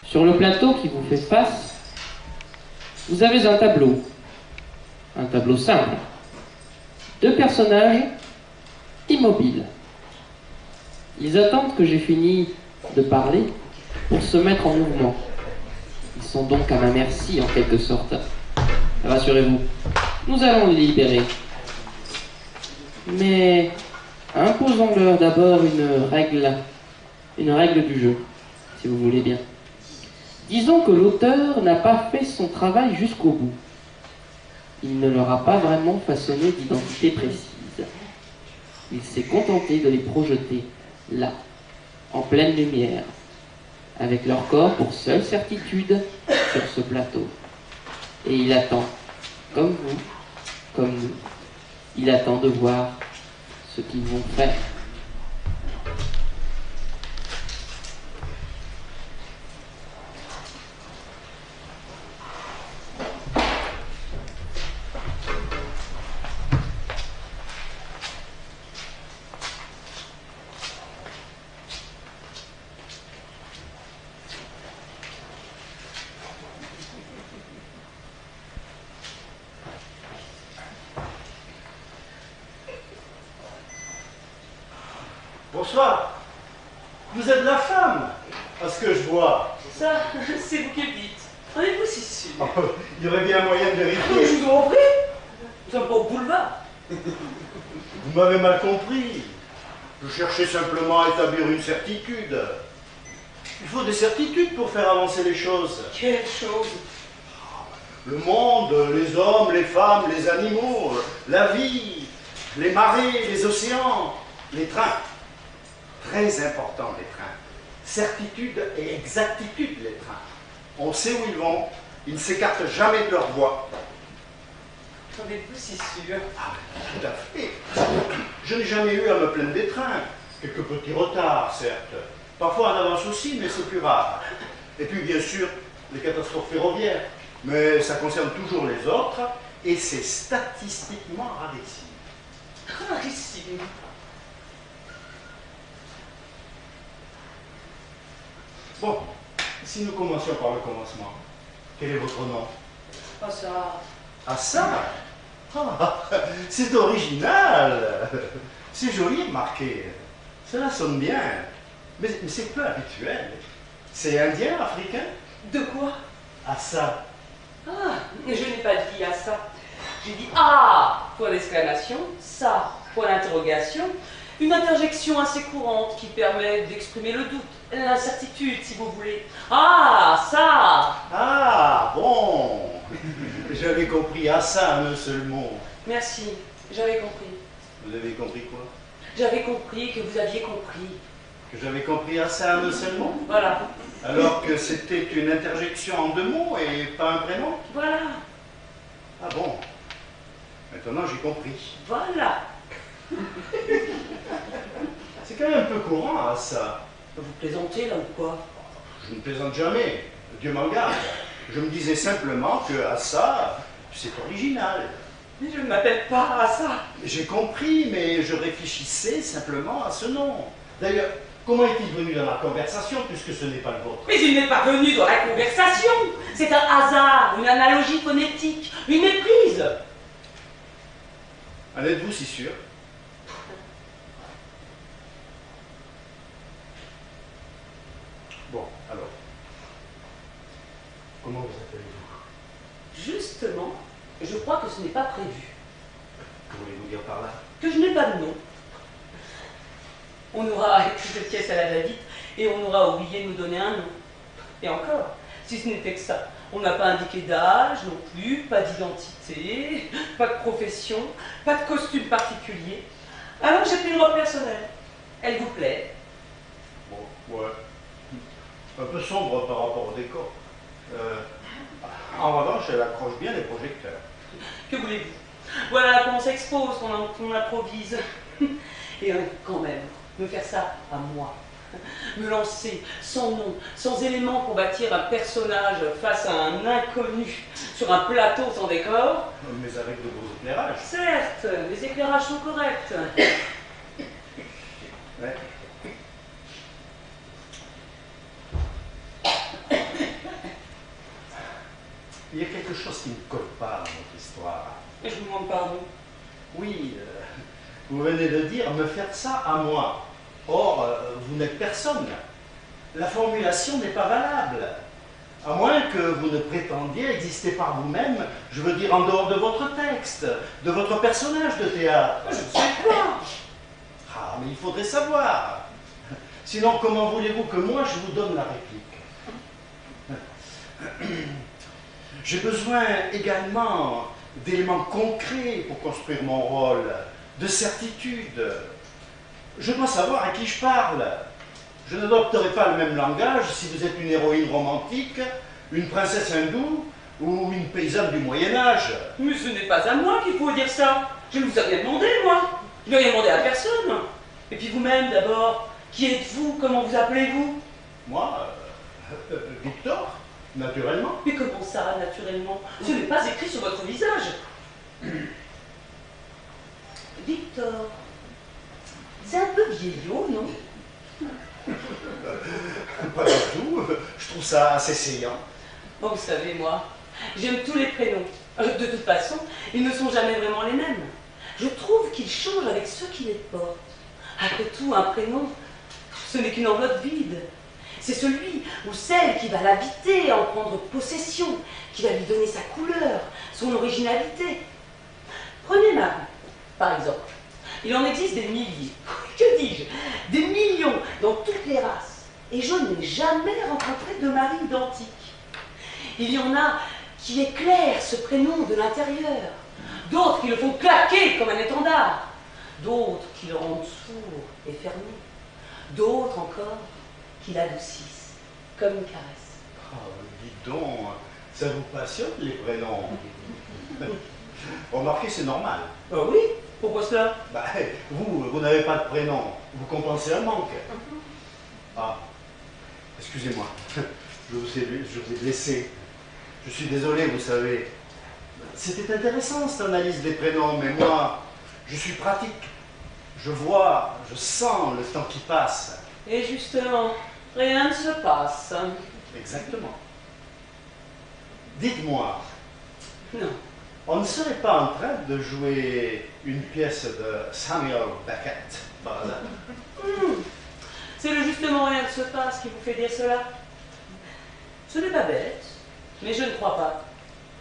Sur le plateau qui vous fait face, vous avez un tableau simple. Deux personnages immobiles. Ils attendent que j'ai fini de parler pour se mettre en mouvement. Ils sont donc à ma merci en quelque sorte. Rassurez-vous, nous allons les libérer. Mais imposons-leur d'abord une règle du jeu, si vous voulez bien. Disons que l'auteur n'a pas fait son travail jusqu'au bout. Il ne leur a pas vraiment façonné d'identité précise. Il s'est contenté de les projeter là, en pleine lumière, avec leur corps pour seule certitude sur ce plateau. Et il attend, comme vous, comme nous, il attend de voir ce qu'ils vont faire. Bonsoir. Vous êtes la femme, à ce que je vois. Ça, c'est vous qui le dites. En êtes-vous si sûr? Il y aurait bien moyen de Je vérifier. vous en prie. Nous sommes pas au boulevard. Vous m'avez mal compris. Je cherchais simplement à établir une certitude. Il faut des certitudes pour faire avancer les choses. Quelle chose? Le monde, les hommes, les femmes, les animaux, la vie, les marées, les océans, les trains. Très important, les trains. Certitude et exactitude, les trains. On sait où ils vont, ils ne s'écartent jamais de leur voie. En êtes-vous si sûr? Ah, tout à fait. Je n'ai jamais eu à me plaindre des trains. Quelques petits retards, certes. Parfois en avance aussi, mais c'est plus rare. Et puis, bien sûr, les catastrophes ferroviaires. Mais ça concerne toujours les autres, et c'est statistiquement rarissime. Rarissime. Bon, si nous commencions par le commencement, quel est votre nom? Ah ça... Ah ça? Ah, c'est original. C'est joli remarqué. Cela sonne bien. Mais c'est peu habituel. C'est indien, africain? De quoi? Ah ça. Ah, je n'ai pas dit à ça. J'ai dit ah, point d'exclamation, ça, point d'interrogation. Une interjection assez courante qui permet d'exprimer le doute, l'incertitude si vous voulez. Ah, ça! Ah, bon. J'avais compris ah ça en un seul mot. Merci, j'avais compris. Vous avez compris quoi? J'avais compris que vous aviez compris. Que j'avais compris ah ça en un seul mot? Voilà. Alors que c'était une interjection en deux mots et pas un prénom? Voilà. Ah bon. Maintenant j'ai compris. Voilà. C'est quand même un peu courant à ça. Vous plaisantez là ou quoi? Je ne plaisante jamais, Dieu m'en garde. Je me disais simplement que à ça, c'est original. Mais je ne m'appelle pas à ça. J'ai compris, mais je réfléchissais simplement à ce nom. D'ailleurs, comment est-il venu dans la conversation puisque ce n'est pas le vôtre? Mais il n'est pas venu dans la conversation. C'est un hasard, une analogie phonétique, une méprise. En êtes-vous si sûr? Bon, alors. Comment vous appelez-vous? Justement, je crois que ce n'est pas prévu. Que voulez-vous dire par là? Que je n'ai pas de nom. On aura écrit cette pièce à la va-vite et on aura oublié de nous donner un nom. Et encore, si ce n'était que ça, on n'a pas indiqué d'âge non plus, pas d'identité, pas de profession, pas de costume particulier. Alors j'ai pris une robe personnelle. Elle vous plaît? Bon, ouais. Un peu sombre par rapport au décor. En revanche, elle accroche bien les projecteurs. Que voulez-vous? Voilà comment on s'expose, qu'on improvise. Et quand même, me faire ça à moi. Me lancer sans nom, sans éléments pour bâtir un personnage face à un inconnu, sur un plateau sans décor. Mais avec de beaux éclairages. Certes, les éclairages sont corrects. Ouais. Vous venez de dire me faire ça à moi. Or, vous n'êtes personne. La formulation n'est pas valable. À moins que vous ne prétendiez exister par vous-même, je veux dire en dehors de votre texte, de votre personnage de théâtre. Je ne sais pas. Ah, mais il faudrait savoir. Sinon, comment voulez-vous que moi je vous donne la réplique? J'ai besoin également d'éléments concrets pour construire mon rôle, de certitude. Je dois savoir à qui je parle. Je n'adopterai pas le même langage si vous êtes une héroïne romantique, une princesse hindoue ou une paysanne du Moyen-Âge. Mais ce n'est pas à moi qu'il faut dire ça. Je ne vous ai rien demandé, moi. Je n'ai rien demandé à personne. Et puis vous-même, d'abord, qui êtes-vous? Comment vous appelez-vous? Moi, Victor, naturellement. Mais comment ça, naturellement? Ce n'est pas écrit sur votre visage. Victor. C'est un peu vieillot, non? Pas du tout. Je trouve ça assez saillant. Oh, vous savez, moi, j'aime tous les prénoms. De toute façon, ils ne sont jamais vraiment les mêmes. Je trouve qu'ils changent avec ceux qui les portent. Après tout, un prénom, ce n'est qu'une enveloppe vide. C'est celui ou celle qui va l'habiter, en prendre possession, qui va lui donner sa couleur, son originalité. Prenez Marie, par exemple. Il en existe des milliers, que dis-je, des millions dans toutes les races. Et je n'ai jamais rencontré de mari identique. Il y en a qui éclairent ce prénom de l'intérieur, d'autres qui le font claquer comme un étendard, d'autres qui le rendent sourd et fermé, d'autres encore qui l'adoucissent comme une caresse. Oh, dites donc, ça vous passionne les prénoms? Remarquez, c'est normal. Oh oui, pourquoi cela? Bah, vous n'avez pas de prénom, vous compensez un manque. Ah, excusez-moi, je vous ai blessé. Je suis désolé, vous savez. C'était intéressant cette analyse des prénoms, mais moi, je suis pratique. Je vois, je sens le temps qui passe. Et justement, rien ne se passe. Exactement. Dites-moi, Non. on ne serait pas en train de jouer une pièce de Samuel Beckett, par hasard? C'est le justement rien ne se passe qui vous fait dire cela. Ce n'est pas bête, mais je ne crois pas.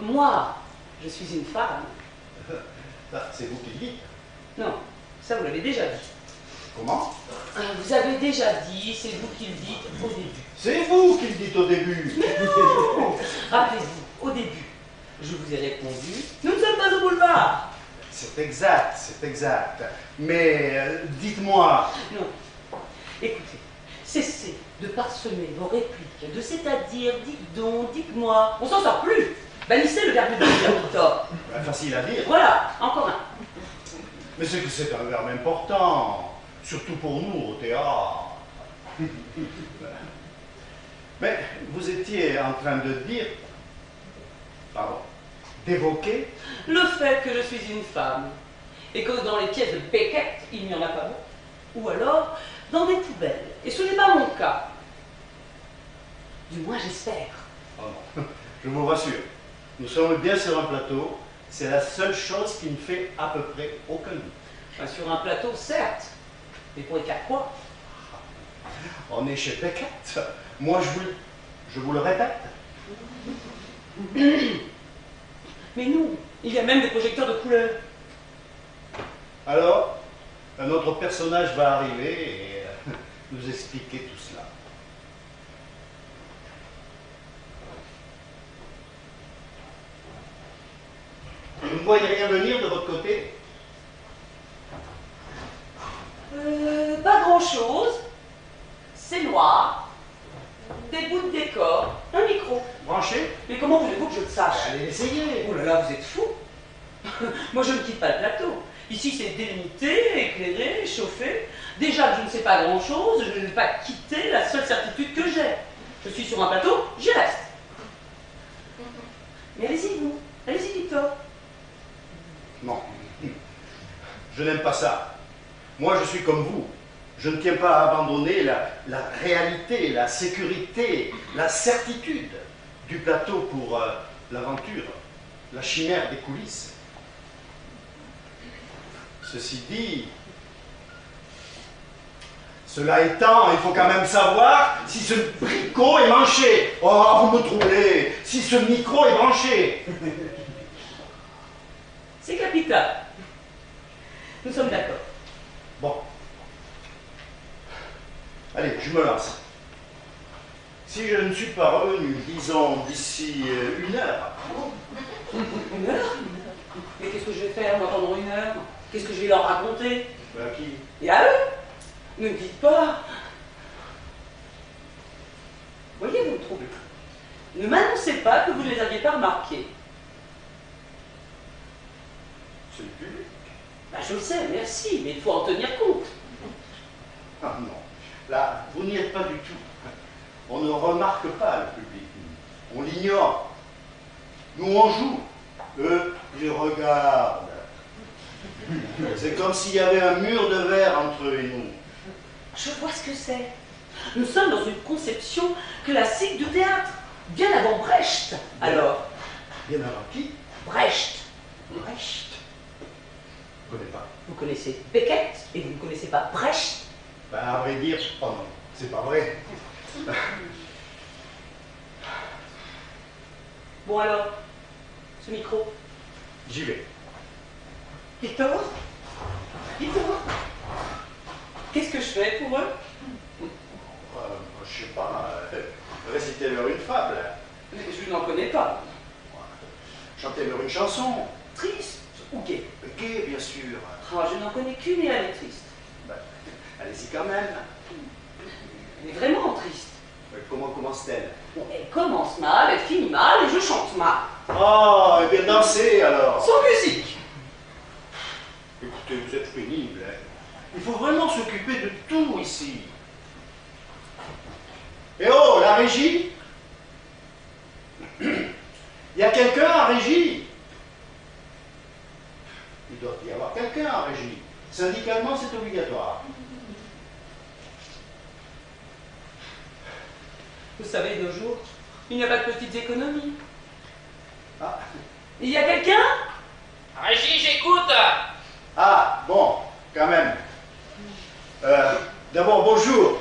Moi, je suis une femme. C'est vous qui le dites. Non, ça vous l'avez déjà dit. Comment? Vous avez déjà dit, c'est vous qui le dites au début. C'est vous qui le dites au début. Non. Rappelez-vous, au début, je vous ai répondu, nous ne sommes pas au boulevard. C'est exact, c'est exact. Mais dites-moi. Non. Écoutez, cessez de parsemer vos répliques de c'est-à-dire, dites donc, dites-moi. On s'en sort plus. Bannissez le verbe de dire, Victor. Facile à dire. Voilà, encore un. Mais c'est que c'est un verbe important, surtout pour nous au théâtre. Mais vous étiez en train de dire, pardon, d'évoquer. Le fait que je suis une femme et que dans les pièces de Beckett, il n'y en a pas beaucoup. Ou alors dans des poubelles. Et ce n'est pas mon cas. Du moins, j'espère. Oh non, je vous rassure. Nous sommes bien sur un plateau. C'est la seule chose qui ne fait à peu près aucun doute. Enfin, sur un plateau, certes. Mais pour les cas quoi? On est chez Beckett. Moi, je vous le répète. Mais non, il y a même des projecteurs de couleur. Alors, un autre personnage va arriver et nous expliquer tout cela. Vous ne voyez rien venir de votre côté? Pas grand-chose. C'est noir. Des bouts de décor. Un micro. Branché? Mais comment voulez-vous que je le sache? Allez l'essayer. Oh là là, vous êtes fou. Moi, je ne quitte pas le plateau. Ici, c'est délimité, éclairé, chauffé. Déjà que je ne sais pas grand-chose, je ne vais pas quitter la seule certitude que j'ai. Je suis sur un plateau, j'y reste. Mais allez-y, vous. Allez-y, Victor. Non. Je n'aime pas ça. Moi, je suis comme vous. Je ne tiens pas à abandonner la réalité, la sécurité, la certitude du plateau pour l'aventure, la chimère des coulisses. Ceci dit, cela étant, il faut quand même savoir si ce bricot est manché. Oh, vous me troublez. Si ce micro est branché. C'est capital. Nous sommes d'accord. Bon. Allez, je me lance. Si je ne suis pas revenu, disons, d'ici 1 heure. 1 heure? Mais qu'est-ce que je vais faire, moi, pendant 1 heure? Qu'est-ce que je vais leur raconter? À qui? Et à eux? Ne me dites pas. Voyez, vous me troublez. Ne m'annoncez pas que vous ne les aviez pas remarqués. C'est le public. Ben, je le sais, merci, mais il faut en tenir compte. Ah non, là, vous n'y êtes pas du tout. On ne remarque pas le public. On l'ignore. Nous, on joue. Eux, ils regardent. C'est comme s'il y avait un mur de verre entre eux et nous. Je vois ce que c'est. Nous sommes dans une conception classique du théâtre, bien avant Brecht. Alors, Bien avant qui? Brecht. Brecht. Je ne connais pas. Vous connaissez Beckett et vous ne connaissez pas Brecht. Ben, à vrai dire, oh non, c'est pas vrai. Bon alors, ce micro. J'y vais. Victor? Victor? Qu'est-ce que je fais pour eux? Je sais pas, récitez-leur une fable. Je n'en connais pas. Chantez-leur une chanson. Triste ou gay? Gay, bien sûr. Oh, je n'en connais qu'une et elle est triste. Ben, allez-y quand même. Elle est vraiment triste. Comment commence-t-elle? Elle commence mal, elle finit mal et je chante mal. Oh, eh bien dansez alors. Sans musique. Écoutez, vous êtes pénible. Hein. Il faut vraiment s'occuper de tout ici. Eh oh, la régie? Il y a quelqu'un à régie? Il doit y avoir quelqu'un à régie. Syndicalement, c'est obligatoire. Vous savez, de nos jours, il n'y a pas de petites économies. Ah, Il y a quelqu'un? Régie, j'écoute. ah bon, quand même. D'abord, bonjour.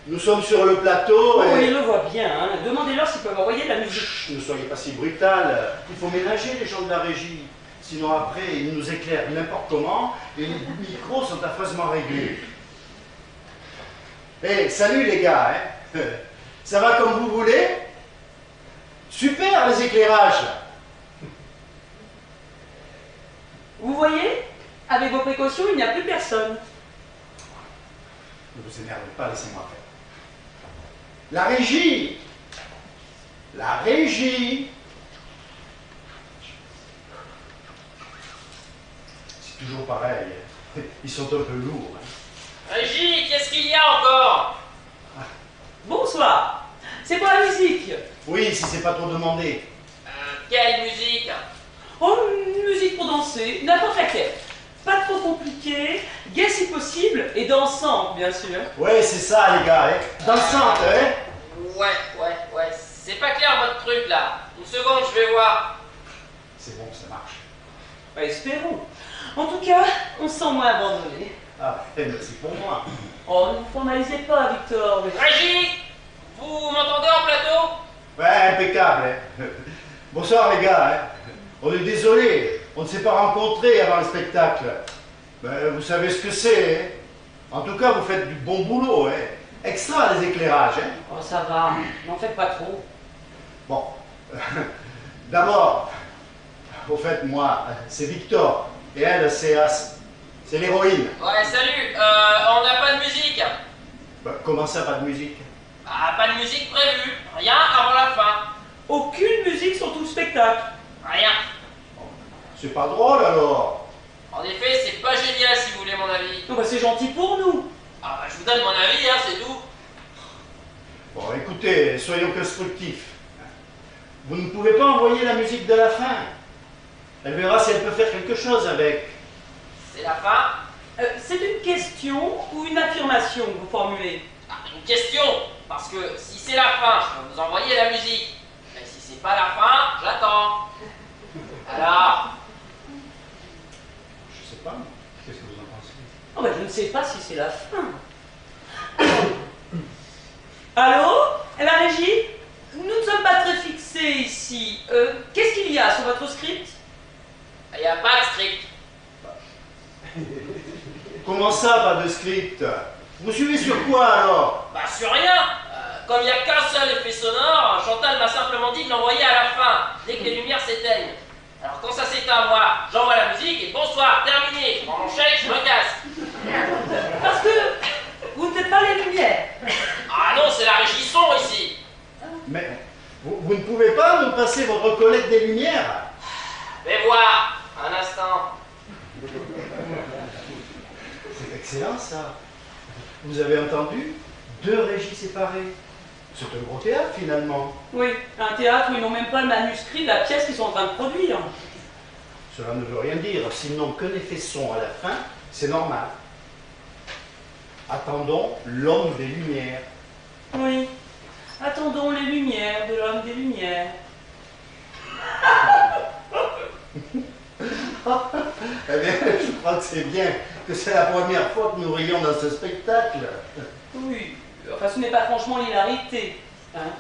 Nous sommes sur le plateau Oh, et... il le voit bien, hein. Demandez-leur s'ils peuvent envoyer de la musique. Chut, ne soyez pas si brutal. Il faut ménager les gens de la régie. Sinon après, ils nous éclairent n'importe comment et les micros sont affreusement réglés. Eh, salut les gars, hein. Ça va comme vous voulez? Super les éclairages. Vous voyez? Avec vos précautions, il n'y a plus personne. Ne vous énervez pas, laissez-moi faire. La régie! La régie! C'est toujours pareil. Ils sont un peu lourds. Hein. Régie, qu'est-ce qu'il y a encore? Bonsoir. C'est pour la musique. Oui, si c'est pas trop demandé. Quelle musique? Oh, une musique pour danser, n'importe laquelle. Pas trop compliqué, gai si possible, et dansant, bien sûr. Ouais, c'est ça, les gars. Hein. Dansante, hein? Ouais. C'est pas clair votre truc là. Une seconde, je vais voir. C'est bon, ça marche. Bah, espérons. En tout cas, on se sent moins abandonné. Ah, merci pour moi. Oh, ne vous formalisez pas, Victor. Régie, vous m'entendez en plateau? Ouais, impeccable. Hein. Bonsoir, les gars. Hein. On est désolé. On ne s'est pas rencontrés avant le spectacle. Ben, vous savez ce que c'est. Hein. En tout cas, vous faites du bon boulot. Hein. Extra, les éclairages. Hein. Oh, ça va, n'en faites pas trop. Bon. D'abord, au fait, moi, c'est Victor. Et elle, c'est l'héroïne. Ouais, salut. On n'a pas de musique. Ben, comment ça, pas de musique? Ah, pas de musique prévue. Rien avant la fin. Aucune musique sur tout le spectacle. Rien. C'est pas drôle, alors. En effet, c'est pas génial si vous voulez mon avis. Oh, bah, c'est gentil pour nous. Ah bah je vous donne mon avis, hein, c'est tout. Bon, écoutez, soyons constructifs. Vous ne pouvez pas envoyer la musique de la fin. Elle verra si elle peut faire quelque chose avec. C'est la fin. C'est une question ou une affirmation que vous formulez? Ah, une question. Parce que si c'est la fin, je peux vous envoyer la musique. Mais si c'est pas la fin, j'attends. Alors, pas. Qu'est-ce que vous en pensez? Oh ben, je ne sais pas si c'est la fin. Allô? La régie? Nous ne sommes pas très fixés ici. Qu'est-ce qu'il y a sur votre script? Il n'y a pas de script. Comment ça, pas de script? Vous suivez sur quoi alors? Bah sur rien. Comme il n'y a qu'un seul effet sonore, Chantal m'a simplement dit de l'envoyer à la fin, dès que les lumières s'éteignent. Alors quand ça s'éteint, moi, j'envoie la musique et bonsoir, terminé. Je prends mon chèque, je me casse. Parce que vous ne faites pas les lumières. Ah non, c'est la régie son ici. Mais vous ne pouvez pas me passer votre collègue des lumières? Fais voir, un instant. C'est excellent ça. Vous avez entendu? 2 régies séparées. C'est un gros théâtre finalement. Oui, un théâtre où ils n'ont même pas le manuscrit de la pièce qu'ils sont en train de produire. Cela ne veut rien dire, sinon qu'un effet son à la fin, c'est normal. Attendons l'homme des lumières. Oui, attendons les lumières de l'homme des lumières. Eh bien, je crois que c'est bien que c'est la première fois que nous rions dans ce spectacle. Oui, enfin ce n'est pas franchement l'hilarité. Hein.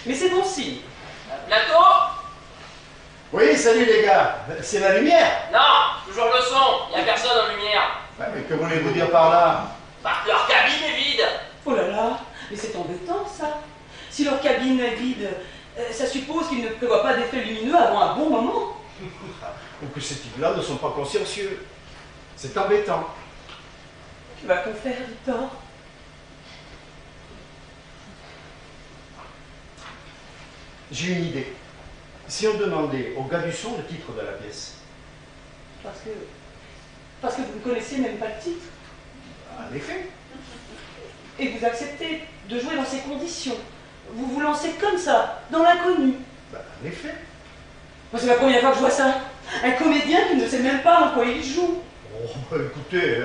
Mais c'est bon signe. Plateau? Oui, salut les gars, c'est la lumière. Non, toujours le son, il n'y a personne en lumière. Mais que voulez-vous dire par là? Bah, leur cabine est vide. Oh là là, mais c'est embêtant ça. Si leur cabine est vide, ça suppose qu'ils ne prévoient pas d'effet lumineux avant un bon moment. Ou que ces types-là ne sont pas consciencieux. C'est embêtant. Que va-t-on faire, Victor? J'ai une idée. Si on demandait au gars du son le titre de la pièce? Parce que vous ne connaissez même pas le titre. En effet. Et vous acceptez de jouer dans ces conditions. Vous vous lancez comme ça, dans l'inconnu. En effet. Moi, c'est la première fois que je vois ça. Un comédien qui ne sait même pas dans quoi il joue. Oh, écoutez,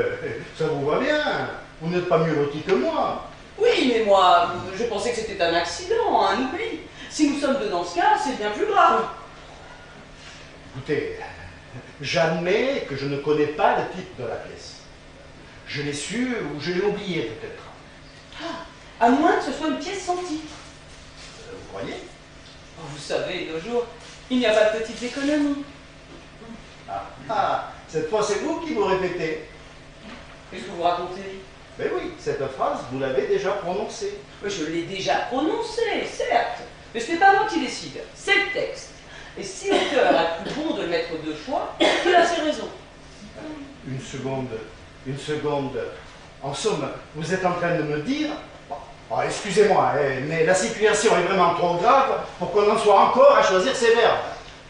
ça vous va bien. Vous n'êtes pas mieux loti que moi. Oui, mais moi, je pensais que c'était un accident, un oubli. Si nous sommes deux dans ce cas, c'est bien plus grave. Écoutez, j'admets que je ne connais pas le titre de la pièce. Je l'ai su ou je l'ai oublié peut-être. À moins que ce soit une pièce sans titre. Vous croyez? Vous savez, de nos jours, il n'y a pas de petites économies. Cette fois c'est vous qui vous répétez. Qu'est-ce que vous racontez? Mais oui, cette phrase, vous l'avez déjà prononcée. Je l'ai déjà prononcée, certes. Mais ce n'est pas moi qui décide, c'est le texte. Et si l'auteur a cru bon de le mettre 2 fois, il a ses raisons. Une seconde. En somme, vous êtes en train de me dire... excusez-moi, mais la situation est vraiment trop grave pour qu'on en soit encore à choisir ces verbes.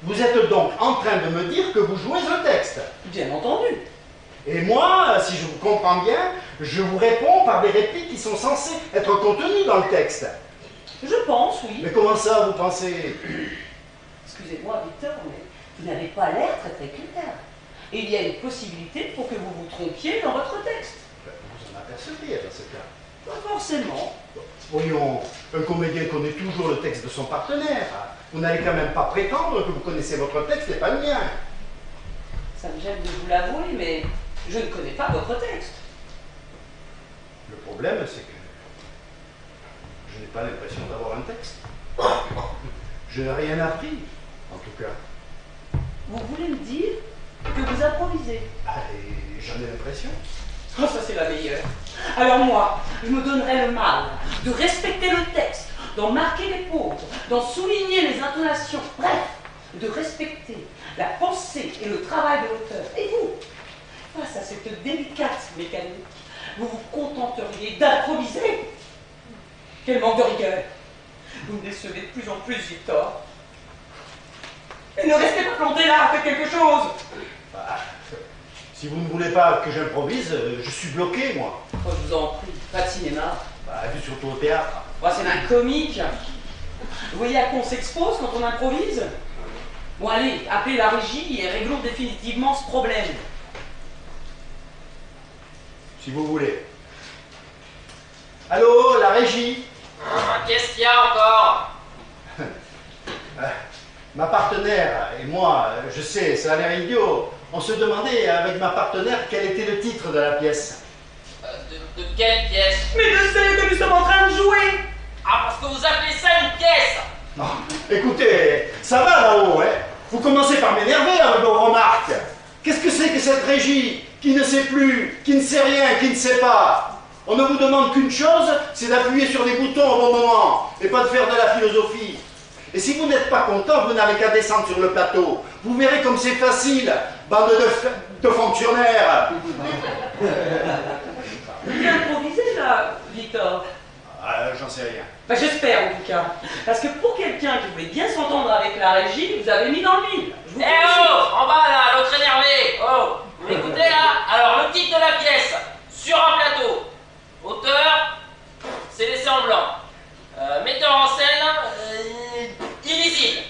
Vous êtes donc en train de me dire que vous jouez un texte. Bien entendu. Et moi, si je vous comprends bien, je vous réponds par des répliques qui sont censées être contenues dans le texte. Je pense, oui. Mais comment ça, vous pensez? Excusez-moi, Victor, mais vous n'avez pas l'air très très clair. Et il y a une possibilité pour que vous vous trompiez dans votre texte. Vous en apercevez dans ce cas. Pas forcément. Voyons, un comédien connaît toujours le texte de son partenaire. Vous n'allez quand même pas prétendre que vous connaissez votre texte et pas le mien. Ça me gêne de vous l'avouer, mais je ne connais pas votre texte. Le problème, c'est que je n'ai pas l'impression d'avoir un texte. Je n'ai rien appris, en tout cas. Vous voulez me dire que vous improvisez? Et j'en ai l'impression. Oh, ça c'est la meilleure. Alors moi, je me donnerais le mal de respecter le texte, d'en marquer les pauses, d'en souligner les intonations, bref, de respecter la pensée et le travail de l'auteur. Et vous, face à cette délicate mécanique, vous vous contenteriez d'improviser? Quel manque de rigueur! Vous me décevez de plus en plus, Victor. Et ne restez pas planté là, faites quelque chose! Si vous ne voulez pas que j'improvise, je suis bloqué, moi. Oh, je vous en prie, pas de cinéma. Surtout au théâtre. Oh, c'est un comique. Vous voyez à quoi on s'expose quand on improvise? Bon, allez, appelez la régie et réglons définitivement ce problème. Si vous voulez. Allô, la régie? Qu'est-ce qu'il y a encore? Ma partenaire et moi, je sais, ça a l'air idiot, On se demandait avec ma partenaire quel était le titre de la pièce. De quelle pièce? Mais de celle que nous sommes en train de jouer. Ah, parce que vous appelez ça une pièce? Oh, écoutez, ça va là-haut, hein? Vous commencez par m'énerver avec vos remarques. Qu'est-ce que c'est que cette régie qui ne sait plus, qui ne sait rien, qui ne sait pas? On ne vous demande qu'une chose, c'est d'appuyer sur les boutons au bon moment et pas de faire de la philosophie. Et si vous n'êtes pas content, vous n'avez qu'à descendre sur le plateau. Vous verrez comme c'est facile, bande de fonctionnaires. Bien improvisé là, Victor. J'en sais rien. Enfin, j'espère en tout cas. Parce que pour quelqu'un qui voulait bien s'entendre avec la régie, vous avez mis dans le mille. Eh oh, en bas là, l'autre énervé. Oh, vous m'écoutez là? Alors, le titre de la pièce, sur un plateau. Auteur, c'est laissé en blanc. Metteur en scène, illisible.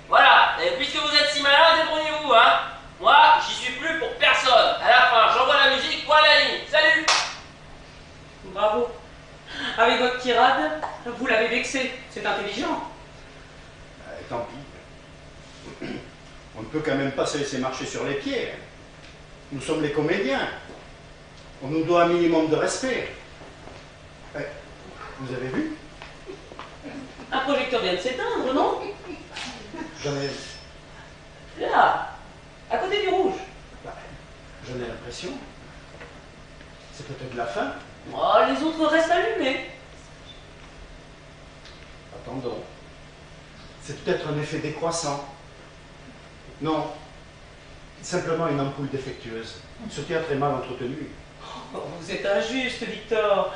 Voilà, et puisque vous êtes si malin, débrouillez-vous, hein. Moi, j'y suis plus pour personne. À la fin, j'envoie la musique, point la ligne. Salut. Bravo. Avec votre tirade, vous l'avez vexé. C'est intelligent. Tant pis. On ne peut quand même pas se laisser marcher sur les pieds. Nous sommes les comédiens. On nous doit un minimum de respect. Vous avez vu? Un projecteur vient de s'éteindre, non? J'en ai... Là, à côté du rouge. J'en ai l'impression. C'est peut-être la fin. Oh, les autres restent allumés. Attendons. C'est peut-être un effet décroissant. Non. Simplement une ampoule défectueuse. Ce théâtre est mal entretenu. Oh, vous êtes injuste, Victor.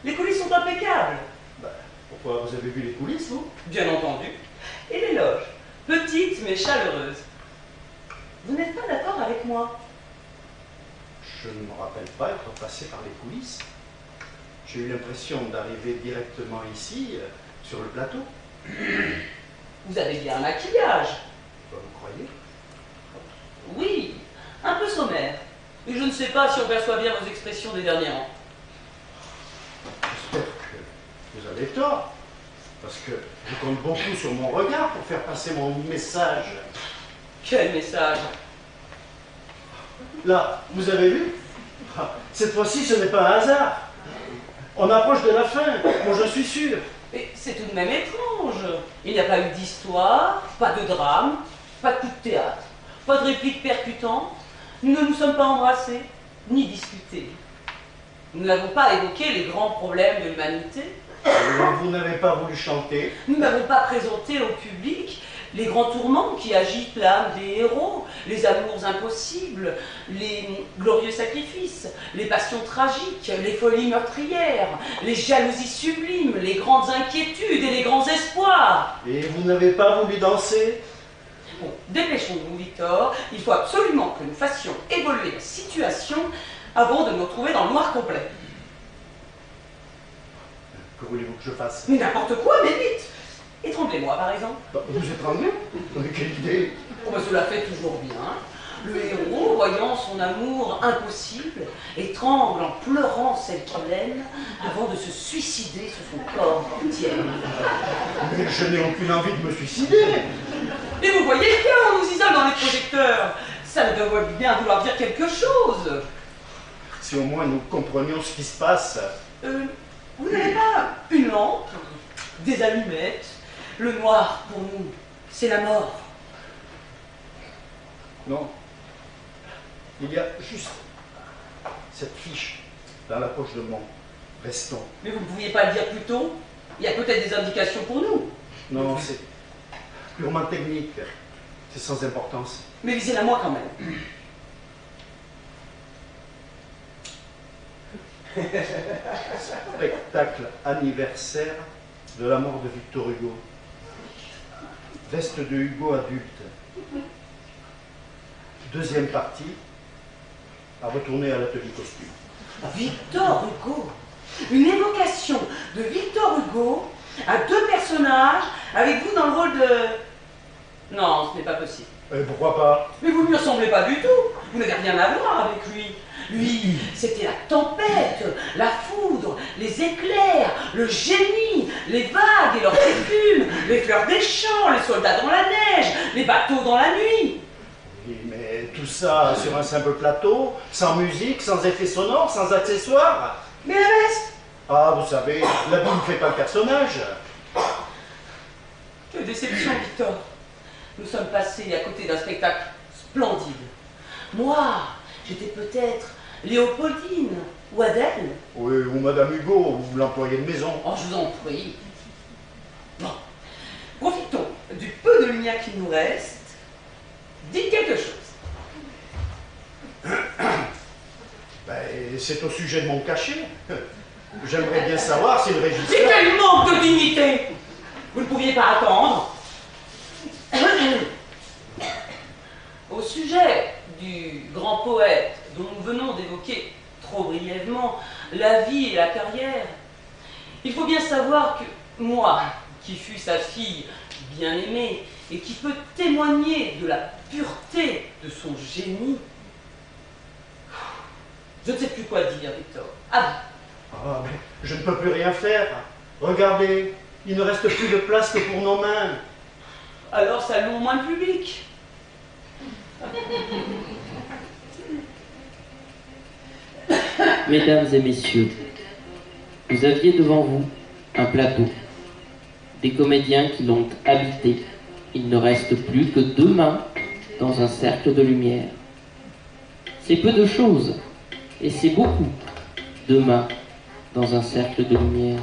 Les coulisses sont impeccables. Pourquoi? Vous avez vu les coulisses, vous? Bien entendu. Et les loges, petites mais chaleureuses. Vous n'êtes pas d'accord avec moi? Je ne me rappelle pas être passé par les coulisses. J'ai eu l'impression d'arriver directement ici, sur le plateau. Vous avez bien un maquillage. Vous croyez? Oui, un peu sommaire. Et je ne sais pas si on perçoit bien vos expressions des derniers rangs. J'espère que vous avez tort. Parce que je compte beaucoup sur mon regard pour faire passer mon message. Quel message? Là, vous avez vu? Cette fois-ci, ce n'est pas un hasard. On approche de la fin, moi je suis sûr. Mais c'est tout de même étrange. Il n'y a pas eu d'histoire, pas de drame, pas de coup de théâtre, pas de réplique percutante. Nous ne nous sommes pas embrassés, ni discutés. Nous n'avons pas évoqué les grands problèmes de l'humanité. Vous n'avez pas voulu chanter. Nous n'avons pas présenté au public les grands tourments qui agitent l'âme des héros, les amours impossibles, les glorieux sacrifices, les passions tragiques, les folies meurtrières, les jalousies sublimes, les grandes inquiétudes et les grands espoirs. Et vous n'avez pas voulu danser? Bon, dépêchons-nous, Victor. Il faut absolument que nous fassions évoluer la situation avant de nous retrouver dans le noir complet. Que voulez-vous que je fasse? Mais n'importe quoi, mais vite! Étranglez-moi, par exemple. Vous étranglez? Mais quelle idée! Oh, ben, cela fait toujours bien. Le héros, voyant son amour impossible, étrangle en pleurant celle qu'il aime avant de se suicider sur son corps mortiel. Mais je n'ai aucune envie de me suicider! Et vous voyez bien, on nous isole dans les projecteurs. Ça doit bien vouloir dire quelque chose. Si au moins nous comprenions ce qui se passe. Vous n'avez pas une lampe, des allumettes? Le noir, pour nous, c'est la mort. Non. Il y a juste cette fiche dans la poche de mon veston. Mais vous ne pouviez pas le dire plus tôt? Il y a peut-être des indications pour nous. Non, c'est purement technique. C'est sans importance. Mais lisez-la moi quand même. Spectacle anniversaire de la mort de Victor Hugo. Veste de Hugo adulte. Deuxième partie, à retourner à l'atelier costume. Victor Hugo. Une évocation de Victor Hugo à deux personnages avec vous dans le rôle de... Non, ce n'est pas possible. Pourquoi pas? Mais vous ne lui ressemblez pas du tout. Vous n'avez rien à voir avec lui. Lui, c'était la tempête, la foudre, les éclairs, le génie, les vagues et leurs écumes, les fleurs des champs, les soldats dans la neige, les bateaux dans la nuit. Oui, mais tout tout ça sur un simple plateau, sans musique, sans effet sonore, sans accessoires. Mais le reste? Ah, vous savez, l'habit ne fait pas le personnage. Quelle déception, Victor. Nous sommes passés à côté d'un spectacle splendide. Moi, j'étais peut-être Léopoldine ou Adèle. Oui, ou Madame Hugo, ou l'employé de maison. Oh, je vous en prie. Bon, profitons du peu de lumière qu'il nous reste. Dites quelque chose. Ben, c'est au sujet de mon cachet. J'aimerais bien savoir si le régisseur... C'est quel manque de dignité! Vous ne pouviez pas attendre. Au sujet du grand poète dont nous venons d'évoquer trop brièvement la vie et la carrière, il faut bien savoir que moi, qui fus sa fille bien-aimée et qui peut témoigner de la pureté de son génie, je ne sais plus quoi dire, Victor. Ah, Ah, mais je ne peux plus rien faire. Regardez, il ne reste plus de place que pour nos mains. alors saluons au moins le public. Mesdames et messieurs, vous aviez devant vous un plateau, des comédiens qui l'ont habité. Il ne reste plus que 2 mains dans un cercle de lumière. C'est peu de choses, et c'est beaucoup, 2 mains dans un cercle de lumière.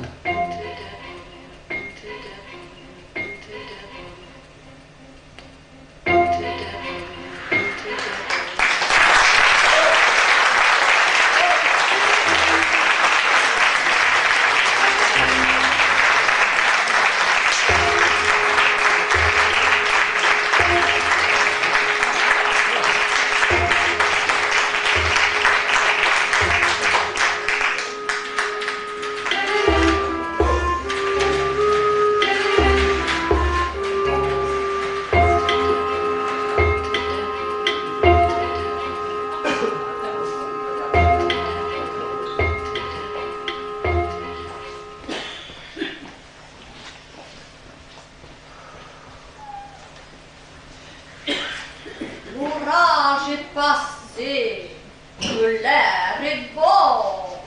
L'orage est passé, que l'air est bon.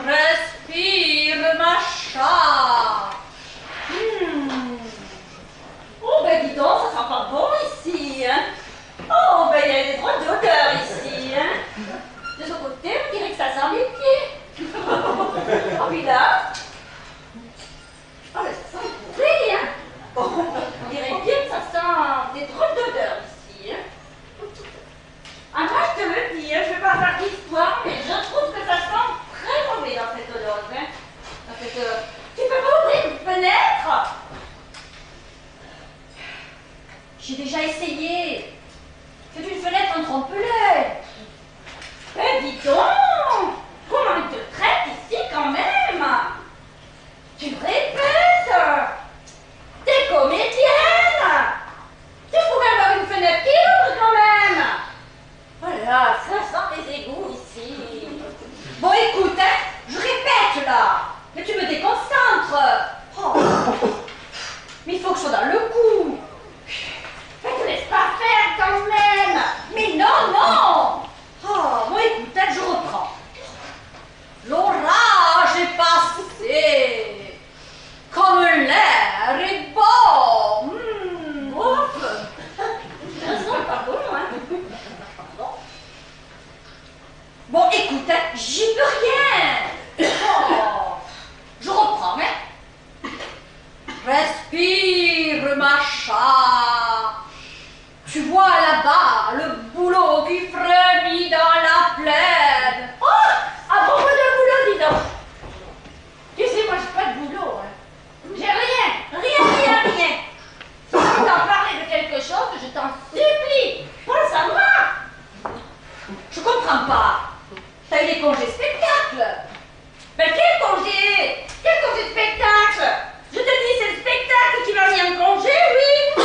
Respire, ma chat. Oh, ben dis donc, ça sent pas bon ici, hein. Oh, ben il y a des drôles d'odeurs ici, hein. De ce côté, on dirait que ça sent les pieds. Oh, puis là. Oh, ben ça sent pourri, hein. On dirait bien que ça sent des drôles d'odeurs ici, hein. Ah, moi, je te le dis, hein, je vais pas faire d'histoire, mais je trouve que ça sent très mauvais dans cette odeur, hein. Dans cette... Tu peux pas ouvrir une fenêtre? J'ai déjà essayé. C'est une fenêtre en trompe-l'œil. Eh, dis donc! Comment ils te traitent ici quand même? Tu me répètes? T'es comédienne! Tu pourrais avoir une fenêtre qui ouvre quand même! Voilà, ça sent les égouts ici. Bon, écoute, hein, je répète là, mais tu me déconcentres. Oh. Mais il faut que je sois dans le coup. Mais te laisse pas faire quand même. Mais non, non. Oh, bon, écoute, hein, je reprends. L'orage est passé, comme l'air est bon. Ouf. Ça sent pas bon, hein. Bon, écoute, hein, j'y peux rien. Oh, je reprends, hein. Respire, ma chat. Tu vois là-bas le boulot qui frémit dans la plaine. Oh, à propos de boulot, dis donc. Tu sais, moi, j'ai pas de boulot. Hein. J'ai rien. Si tu veux t'en parler de quelque chose, je t'en supplie. Pense à moi. Je comprends pas. T'as eu des congés spectacles. Mais quel congé? Quel congé de spectacle? Je te dis, c'est le spectacle qui m'a mis en congé, oui.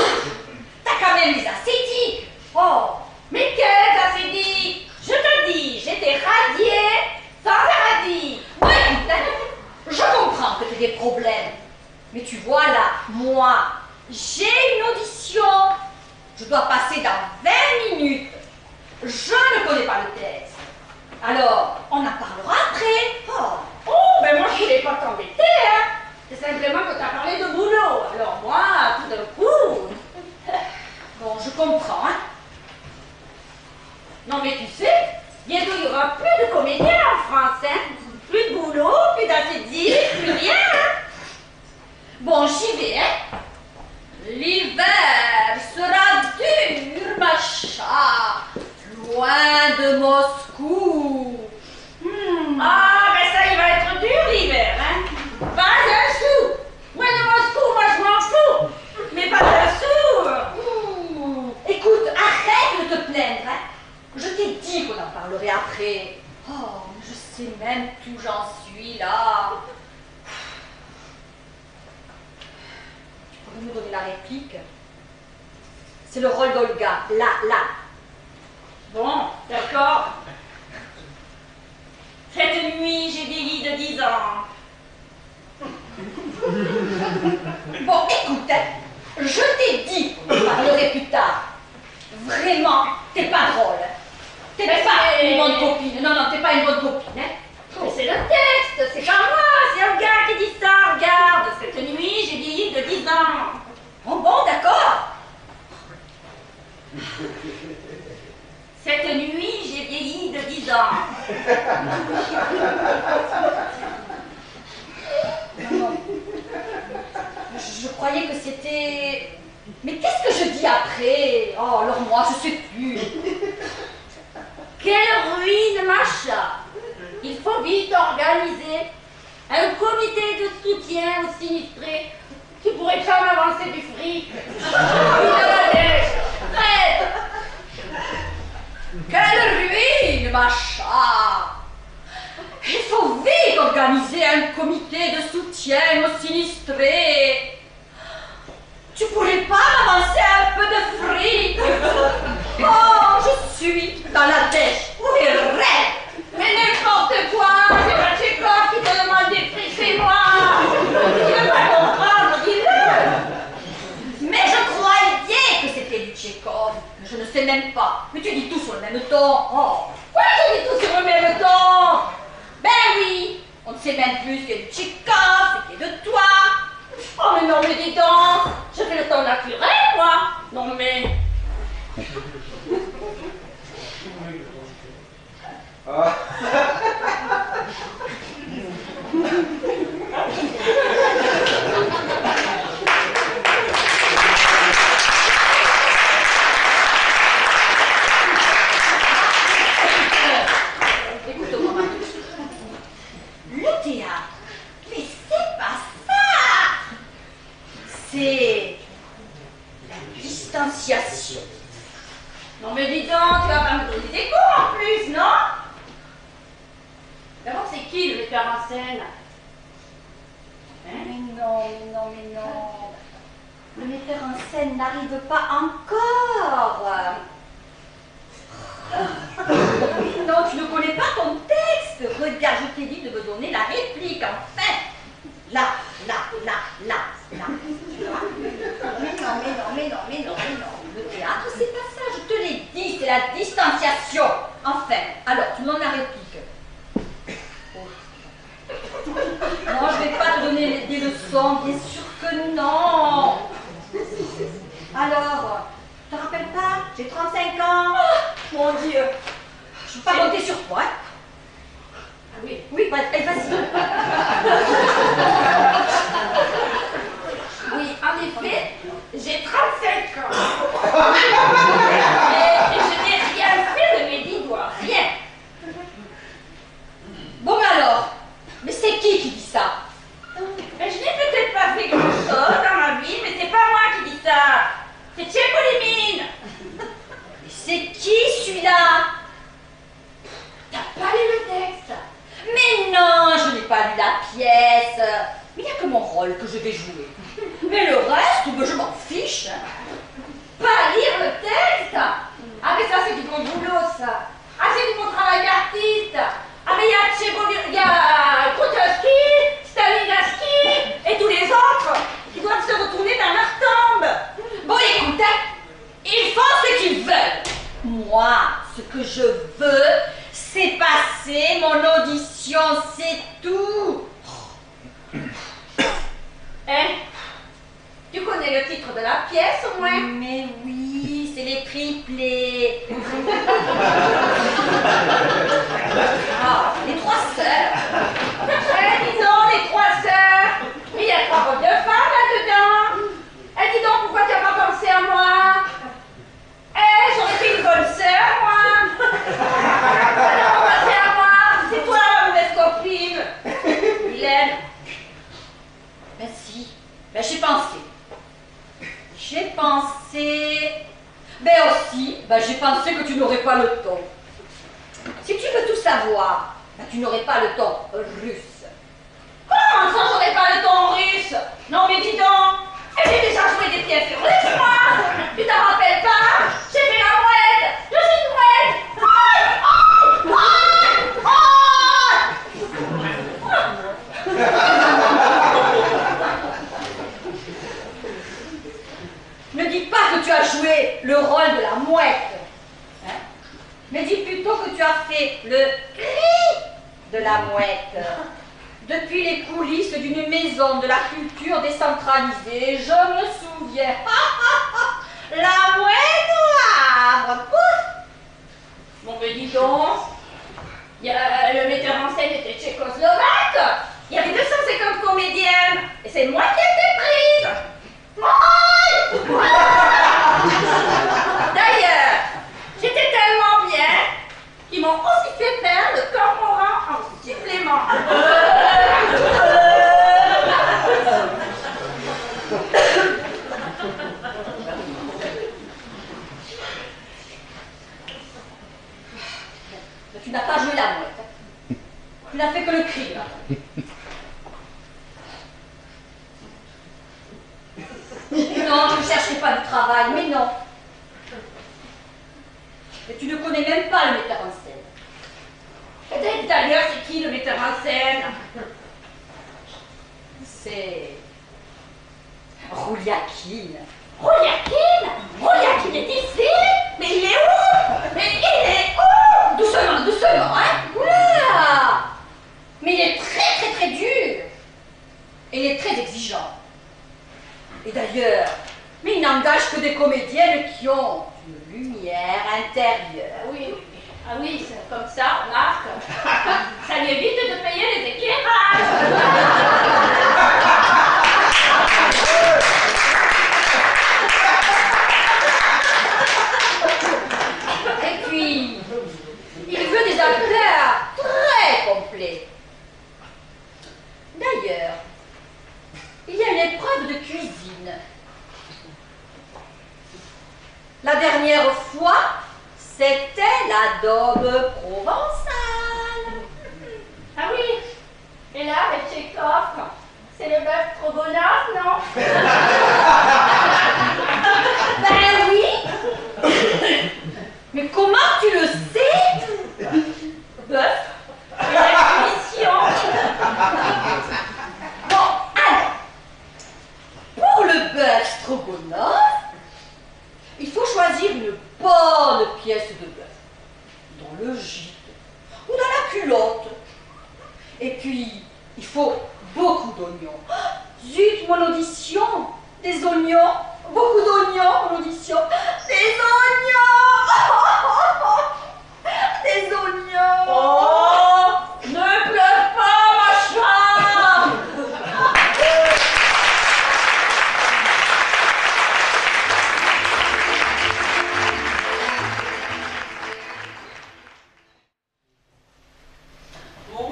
T'as quand même les acédiques. Oh, mais quels acédiques? Je te dis, j'étais radiée sans radis. Oui, je comprends que tu aies des problèmes. Mais tu vois là, moi, j'ai une audition. Je dois passer dans 20 minutes. minutes. Je ne connais pas le texte. Alors, on en parlera après. Oh, ben moi, je voulais pas t'embêter, hein. C'est simplement que t'as parlé de boulot. Alors moi, tout d'un coup... Bon, je comprends, hein. Non, mais tu sais, bientôt il y aura plus de comédiens en France, hein. Plus de boulot, plus d'acédique, plus rien, hein. Bon, j'y vais, hein. L'hiver sera dur, ma chat, loin de Moscou. Ah, ben ça, il va être dur l'hiver, hein. Pas un sou. Loin de Moscou, moi je m'en fous. Mais pas un sou. Écoute, arrête de te plaindre, hein. Je t'ai dit qu'on en parlerait après. Oh, je sais même où j'en suis là. Tu pourrais me donner la réplique? C'est le rôle d'Olga, là. Bon, d'accord. Cette nuit, j'ai vieilli de 10 ans. Bon, écoute, je t'ai dit qu'on parlerait plus tard. Vraiment, t'es pas drôle. T'es pas une bonne copine. Non, t'es pas une bonne copine, hein. Mais c'est le texte, c'est pas moi, c'est Olga qui dit ça, regarde. Cette nuit, j'ai vieilli de 10 ans. Bon, d'accord. Cette nuit, j'ai vieilli de 10 ans. Non. Je croyais que c'était... Mais qu'est-ce que je dis après? Oh, alors moi, je sais plus. Quelle ruine, Macha! Il faut vite organiser un comité de soutien aux sinistrés. Tu pourrais pas m'avancer du fric. Fred! Quelle ruine, Macha! Il faut vite organiser un comité de soutien aux sinistrés. Tu pourrais pas m'avancer un peu de fric? Oh, je suis dans la dèche. Les rêves. Mais n'importe quoi. C'est pas Tchékov qui te demande des frics, c'est moi. Tu veux pas comprendre, dis-le. Mais je croyais que c'était du Tchékov. Je ne sais même pas. Mais tu dis tout sur le même ton. Oh, ouais, je dis tout sur le même ton. Ben oui, on ne sait même plus ce qu'il y a du Tchékov, ce qu'il y a de toi. Oh mais non, mais dis donc, je fais le temps naturel, moi. Non mais... Écoute-moi, Marie. Le théâtre, mais c'est pas ça. C'est la distanciation. Non mais dis donc, tu vas pas me donner des cours en plus, non? D'abord, c'est qui le metteur en scène? Hein? Mais non. Le metteur en scène n'arrive pas encore. Mais non, tu ne connais pas ton texte. Regarde, je t'ai dit de me donner la réplique, enfin. Là. Tu vois? Mais non. Le théâtre, c'est pas ça, je te l'ai dit, c'est la distanciation. Enfin, alors, tu me donnes la réplique. Non, je vais pas te donner des leçons, bien sûr que non. Alors, tu te rappelles pas? J'ai 35 ans. Oh, mon Dieu. Je ne peux pas compter sur toi, hein? Ah oui, vas-y. Oui, en effet, j'ai 35 ans. Et je n'ai rien fait de mes 10 doigts, rien. Bon alors, mais c'est qui dit ça? Mais je n'ai peut-être pas fait grand-chose dans ma vie, mais c'est pas moi qui dis ça. C'est Tchépolimine. Mais c'est qui celui-là? T'as pas lu le texte? Mais non, je n'ai pas lu la pièce. Mais il n'y a que mon rôle que je vais jouer. Mais le reste, je m'en fiche. Pas lire le texte? Ah mais ça c'est du bon boulot ça. Ah c'est du bon travail d'artiste. Ah mais il y a Krotowski, Stanislavski et tous les autres qui doivent se retourner dans leur tombe. Bon écoute, ils font ce qu'ils veulent. passé mon audition, c'est tout. Hein? Tu connais le titre de la pièce au moins? Mais oui, c'est les triplés. Ah, les trois sœurs. Disons, les trois sœurs. Il y a 3 rôles de femmes là-dedans. Dis donc, pourquoi tu n'as pas pensé à moi? J'aurais été une bonne sœur, moi. Alors, pensez à moi. C'est toi la mauvaise copine. Hélène. Ben si. Ben j'ai pensé. J'ai pensé. Ben aussi, ben j'ai pensé que tu n'aurais pas le ton. Si tu veux tout savoir, ben tu n'aurais pas le ton russe. Comment ça, j'aurais pas le ton russe? Non mais dis donc. J'ai déjà joué des pièces russes, moi. Tu t'en rappelles pas? J'ai fait la mouette. Je suis une mouette. Ne dis pas que tu as joué le rôle de la mouette, hein? Mais dis plutôt que tu as fait le cri de la mouette. Depuis les coulisses d'une maison de la culture décentralisée, je me souviens. La mouette noire. Bon, mais dis donc, le metteur en scène était tchécoslovaque. Il y avait 250 comédiennes. Et c'est moi qui ai été prise. D'ailleurs, j'étais tellement bien qu'ils m'ont aussi fait faire le cormoran en supplément. Tu n'as pas joué la mouette. Tu n'as fait que le cri. Non, je ne cherchais pas du travail, mais non. Mais tu ne connais même pas le metteur en scène. D'ailleurs, c'est qui le metteur en scène? C'est Rouliakhine. Rouliakhine? Rouliakhine est ici? Mais il est où? Mais il est où? Doucement, doucement, hein? Oula! Mais il est très dur. Et il est très exigeant. Et d'ailleurs, mais il n'engage que des comédiennes qui ont une lumière intérieure. Oui. Ah oui, c'est comme ça, Marc. Ça lui évite de payer les éclairages. Et puis, il veut des acteurs très complets. D'ailleurs, il y a une épreuve de cuisine. La dernière fois, c'était l'adobe provençal. Ah oui, et là, avec Tchekhov, c'est le bœuf strogonoff, non? Ben oui. Mais comment tu le sais? Bœuf, et la cuisson. Bon, alors, pour le bœuf strogonoff, il faut choisir une bonne pièce de bœuf, dans le gîte ou dans la culotte. Et puis, il faut beaucoup d'oignons. Zut, mon audition! Des oignons, beaucoup d'oignons, mon audition. Des oignons! Des oignons! Oh! Ne pleure pas, ma chambre! Bon,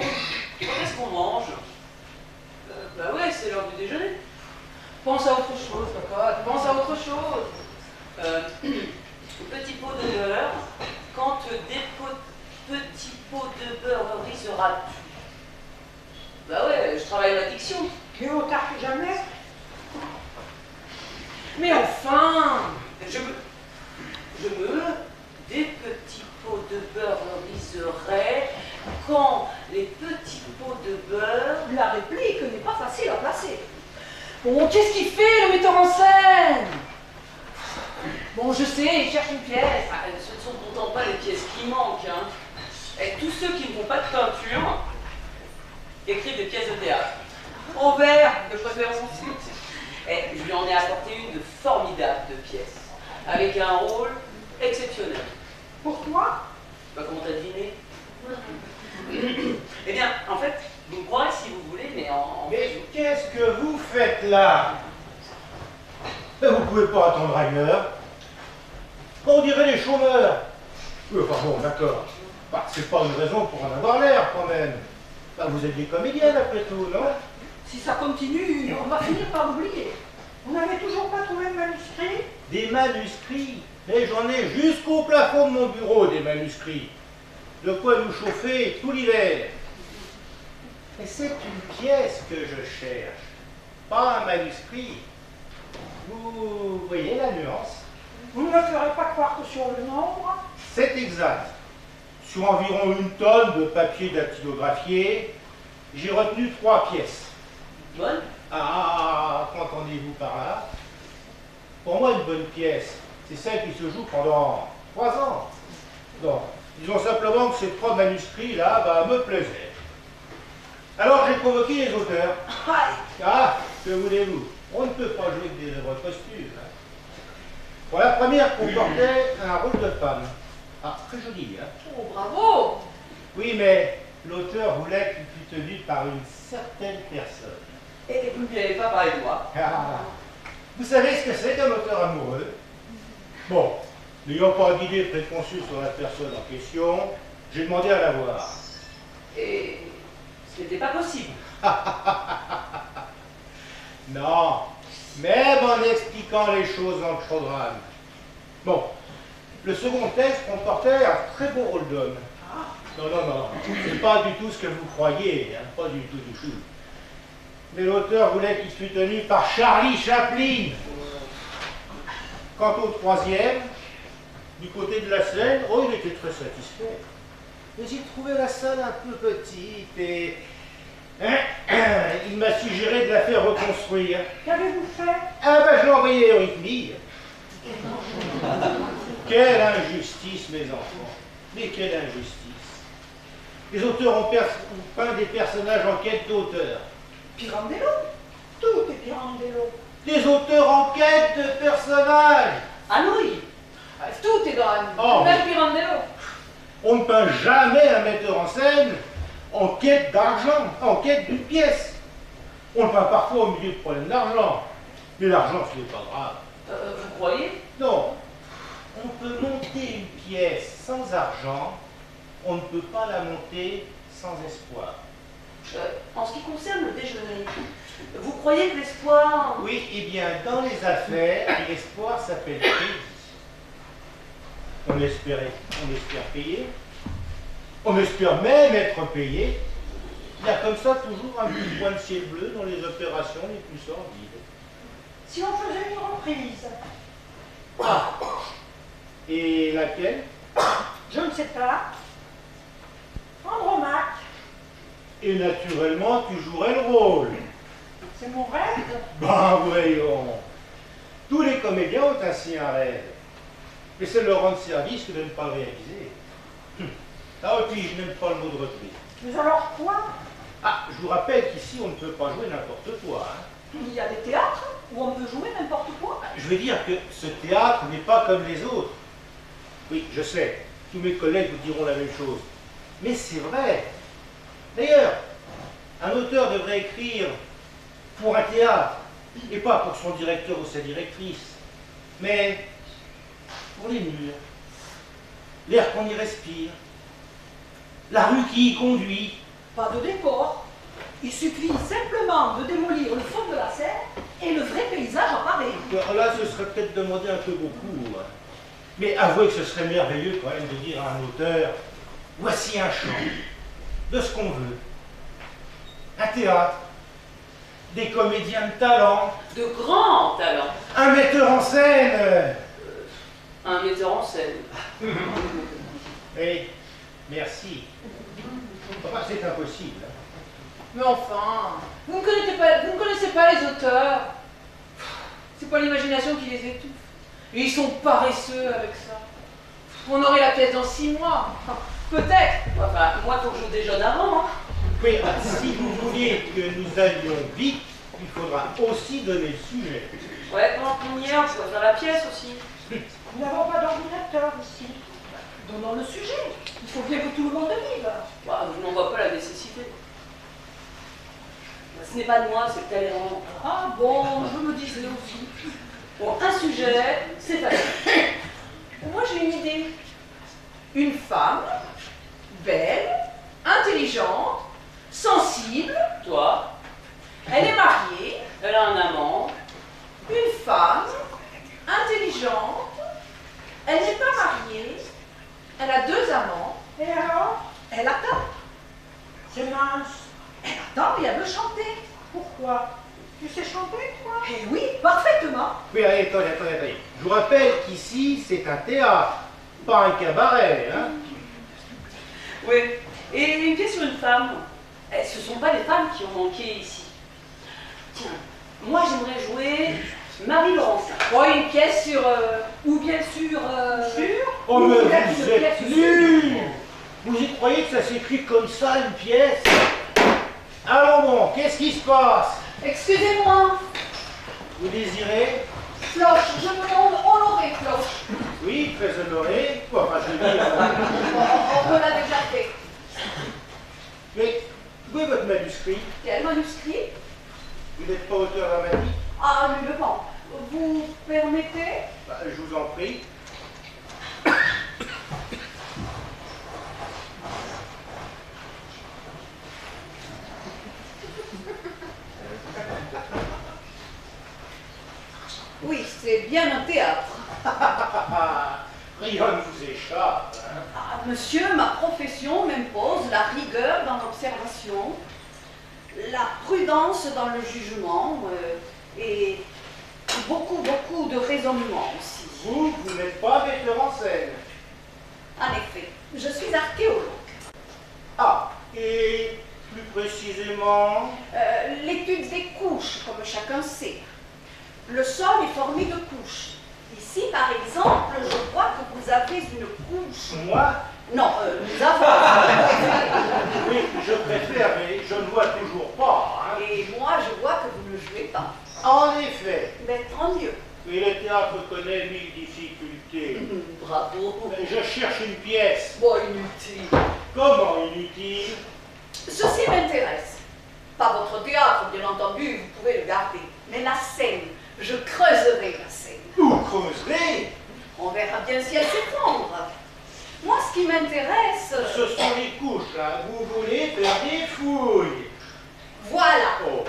quand est-ce qu'on mange? Bah ouais, c'est l'heure du déjeuner. Pense à autre chose, papa, pense à autre chose. Petit pot de beurre, quand petits pots de beurre riseras-tu? Bah ouais, je travaille ma diction. Mais on t'a fait jamais? Mais enfin, je me des petits pots de beurre riseraient quand les petits pots de beurre. La réplique n'est pas facile à placer. Bon, qu'est-ce qu'il fait, le metteur en scène? Bon, je sais, il cherche une pièce. Ah, ce ne sont pourtant pas les pièces qui manquent, hein. Et tous ceux qui ne font pas de peinture écrivent des pièces de théâtre. En vers, de préférence aussi. Et je lui en ai apporté une de formidable de pièce, avec un rôle exceptionnel. Pour toi? Bah, comment t'as deviné? Eh bien, en fait, vous me croirez si vous voulez, mais Mais qu'est-ce que vous faites là? Vous pouvez pas attendre ailleurs. On dirait les chômeurs. Oui, enfin bon, d'accord. Bah, c'est pas une raison pour en avoir l'air, quand même. Bah, vous êtes des comédiennes, après tout, non? Si ça continue, on va finir par l'oublier. On n'avait toujours pas trouvé de manuscrit? Des manuscrits? Mais j'en ai jusqu'au plafond de mon bureau, des manuscrits. De quoi nous chauffer tout l'hiver. Mais c'est une pièce que je cherche, pas un manuscrit. Vous voyez la nuance? Vous ne me ferez pas croire que sur le nombre? C'est exact. Sur environ 1 tonne de papier dactylographié, j'ai retenu 3 pièces. bonne. Ah, qu'entendez-vous par là? Pour moi, une bonne pièce, c'est celle qui se joue pendant 3 ans. Donc, disons simplement que ces 3 manuscrits-là, bah, me plaisaient. Alors, j'ai convoqué les auteurs. Ah, que voulez-vous? On ne peut pas jouer avec des œuvres posthumes. Hein. Bon, la première comportait un rôle de femme. Ah, très joli, hein? Oh, bravo! Oui, mais l'auteur voulait qu'il fût tenu par une certaine personne. Et vous ne lui avez pas parlé de moi. Ah, vous savez ce que c'est qu'un auteur amoureux? Bon, n'ayant pas d'idée préconçue sur la personne en question, j'ai demandé à la voir. Et ce n'était pas possible. Non, même en expliquant les choses dans le programme. Bon, le second texte comportait un très beau rôle d'homme. Non, non, non, c'est pas du tout ce que vous croyez, hein, pas du tout, du tout. Mais l'auteur voulait qu'il fût tenu par Charlie Chaplin. Quant au troisième, du côté de la scène, oh, il était très satisfait. Mais il trouvait la salle un peu petite et il m'a suggéré de la faire reconstruire. Qu'avez-vous fait? Ah ben je l'ai envoyé au rythmie. Quelle injustice, mes enfants. Mais quelle injustice. Les auteurs ont peint des personnages en quête d'auteur. Pirandello? Tout est Pirandello. Des auteurs en quête de personnages. Ah oui. Tout est dans Oh, même Pirandello. on ne peint jamais un metteur en scène en quête d'argent, en quête d'une pièce. On le peint parfois au milieu de problèmes d'argent. Mais l'argent, ce n'est pas grave. Vous croyez? Non. On peut monter une pièce sans argent, on ne peut pas la monter sans espoir. En ce qui concerne le déjeuner, vous croyez que l'espoir... Oui, eh bien, dans les affaires, l'espoir s'appelle crédit. On espère payer. On espère même être payé. Il y a comme ça toujours un petit point de ciel bleu dans les opérations les plus sordides. Si on faisait une reprise? Ah. Et laquelle? Je ne sais pas. Andromaque. Et naturellement, tu jouerais le rôle. C'est mon rêve. Ben voyons. Tous les comédiens ont ainsi un rêve. Mais c'est leur rendre service que de ne pas le réaliser. Ah oui, je n'aime pas le mot de reprise. Mais alors quoi? Ah, je vous rappelle qu'ici, on ne peut pas jouer n'importe quoi. Hein. Il y a des théâtres où on peut jouer n'importe quoi. Je veux dire que ce théâtre n'est pas comme les autres. Oui, je sais, tous mes collègues vous diront la même chose. Mais c'est vrai. D'ailleurs, un auteur devrait écrire pour un théâtre, et pas pour son directeur ou sa directrice, mais pour les murs, l'air qu'on y respire, la rue qui y conduit. Pas de décor. Il suffit simplement de démolir le fond de la scène et le vrai paysage apparaît. Alors là, ce serait peut-être demander un peu beaucoup. Hein. Mais avouez que ce serait merveilleux quand même de dire à un auteur, voici un champ de ce qu'on veut. Un théâtre, des comédiens de talent, De grands talents. un metteur en scène. Un metteur en scène. Oui, merci. Enfin, c'est impossible. Hein. Mais enfin, vous ne connaissez pas les auteurs. C'est pas l'imagination qui les étouffe. Et ils sont paresseux avec ça. On aurait la pièce dans 6 mois. Peut-être. Enfin, moi, faut que je déjeune avant. Hein. Oui, si vous vouliez que nous allions vite, il faudra aussi donner le sujet. Ouais, pendant qu'on y est, on peut faire la pièce aussi. Nous n'avons pas d'ordinateur ici. Donnons le sujet. Il faut bien que tout le monde vive. Bah, je n'en vois pas la nécessité. Bah, ce n'est pas de moi, c'est de Talleyrand. Ah bon, je me disais aussi. Bon, un sujet, c'est facile. Moi j'ai une idée. Une femme, belle, intelligente, sensible, Toi, elle est mariée, elle a un amant. une femme, intelligente, elle n'est pas mariée, elle a 2 amants. Et alors? Elle attend. C'est mince. Elle attend et elle veut chanter. Pourquoi? Tu sais chanter, toi? Eh oui, parfaitement. Oui, allez, attendez. Je vous rappelle qu'ici, c'est un théâtre, pas un cabaret, hein. Oui. Et une pièce sur une femme. Eh, ce ne sont pas les femmes qui ont manqué ici. Tiens, moi j'aimerais jouer Marie Laurencin. Oh, une pièce sur... ou bien sûr... Oh, mais ou bien vous une êtes pièce nuls! Vous y croyez que ça s'écrit comme ça, une pièce? Allons bon, qu'est-ce qui se passe? Excusez-moi, Vous désirez? Floche, je me demande Honoré, Floche. Oui, très honoré. Enfin, je veux dire... On me l'a déjà fait. Mais, où est votre manuscrit? Quel manuscrit? Vous n'êtes pas auteur dramatique? Ah, nullement. Vous permettez? Bah, je vous en prie. Oui, c'est bien un théâtre. Rien ne vous échappe. Hein. Ah, monsieur, ma profession m'impose la rigueur dans l'observation, la prudence dans le jugement et beaucoup de raisonnement aussi. Vous n'êtes pas metteur en scène. En effet, je suis archéologue. Ah, et plus précisément... L'étude des couches, comme chacun sait. Le sol est formé de couches. Ici, par exemple, je vois que vous avez une couche. Moi? Non, nous avons. Oui, je préfère, mais je ne vois toujours pas. Hein. Et moi, je vois que vous ne jouez pas. En effet. Mais tant mieux. Et le théâtre connaît 1000 difficultés. Bravo. Je cherche une pièce. Bon, inutile. Comment inutile? Ceci m'intéresse. Pas votre théâtre, bien entendu, vous pouvez le garder. Mais la scène, je creuserai la scène. Vous creuserez? On verra bien si elle s'effondre. Moi, ce qui m'intéresse... Ce sont les couches, là. Vous voulez faire des fouilles. Voilà. Oh.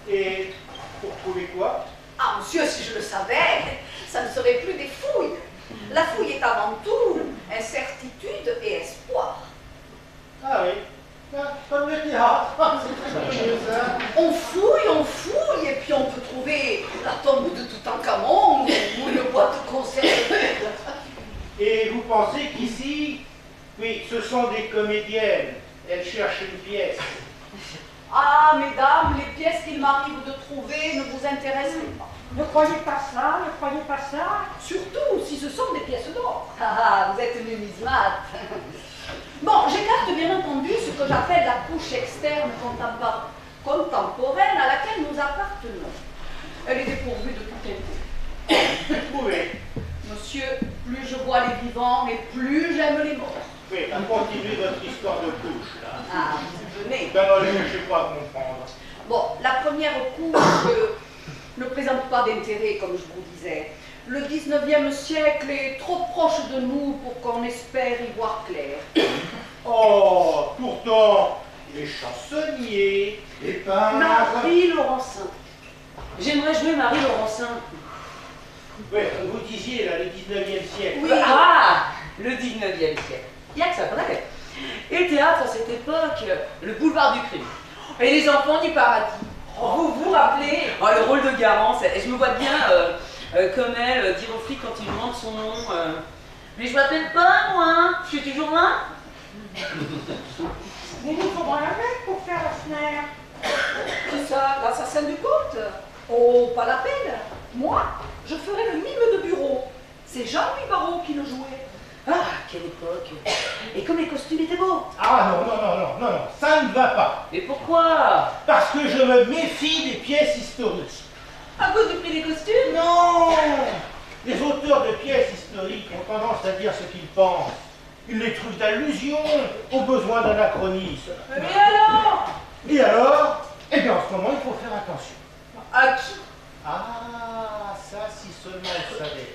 Et pour trouver quoi? Ah, monsieur, si je le savais, ça ne serait plus des fouilles. La fouille est avant tout incertitude et espoir. Ah oui. Comme le théâtre. C'est très ça. On fouille, et puis on peut trouver la tombe de Toutankhamon ou une boîte de conserve. Et vous pensez qu'ici, oui, ce sont des comédiennes. Elles cherchent une pièce. Ah, mesdames, les pièces qu'il m'arrive de trouver ne vous intéressent pas. Ne croyez pas ça, ne croyez pas ça. Surtout si ce sont des pièces d'or. Ah, vous êtes numismate. Bon, j'écarte bien entendu ce que j'appelle la couche externe contemporaine à laquelle nous appartenons. Elle est dépourvue de tout intérêt. Trouvez. Monsieur, plus je vois les vivants, et plus j'aime les morts. Oui, continuez votre histoire de couche, là. Ah, vous venez. Ben non, je ne sais pas comprendre. Bon, la première couche ne présente pas d'intérêt, comme je vous disais. Le 19e siècle est trop proche de nous pour qu'on espère y voir clair. Oh, pourtant, les chansonniers, les peintres... Marie Laurencin. J'aimerais jouer Marie Laurencin. Oui, vous disiez, là, le 19e siècle. Oui. Ah, le 19e siècle. Il n'y a que ça paraît. Et le théâtre, à cette époque, le boulevard du crime. Et les enfants du paradis. Oh, vous vous rappelez le rôle de Garance. Et je me vois bien, comme elle, dire aux flics quand ils demandent son nom. Mais je m'appelle pas, moi. Je suis toujours là. Mais nous faudra la mettre pour faire la snare. C'est ça, l'assassin du comte? Oh, pas la peine. Moi, je ferai le mime de bureau. C'est Jean-Louis Barrault qui le jouait. Ah, quelle époque! Et comme les costumes étaient beaux! Ah non, non, non, non, non, non, ça ne va pas. Et pourquoi? Parce que je me méfie des pièces historiques. À cause du prix des costumes? Non! Les auteurs de pièces historiques ont tendance à dire ce qu'ils pensent. Ils les trouvent d'allusion aux besoins d'anachronisme. Et alors? Et alors? Eh bien, en ce moment, il faut faire attention. À qui? Ah, ça, si seulement on le savait.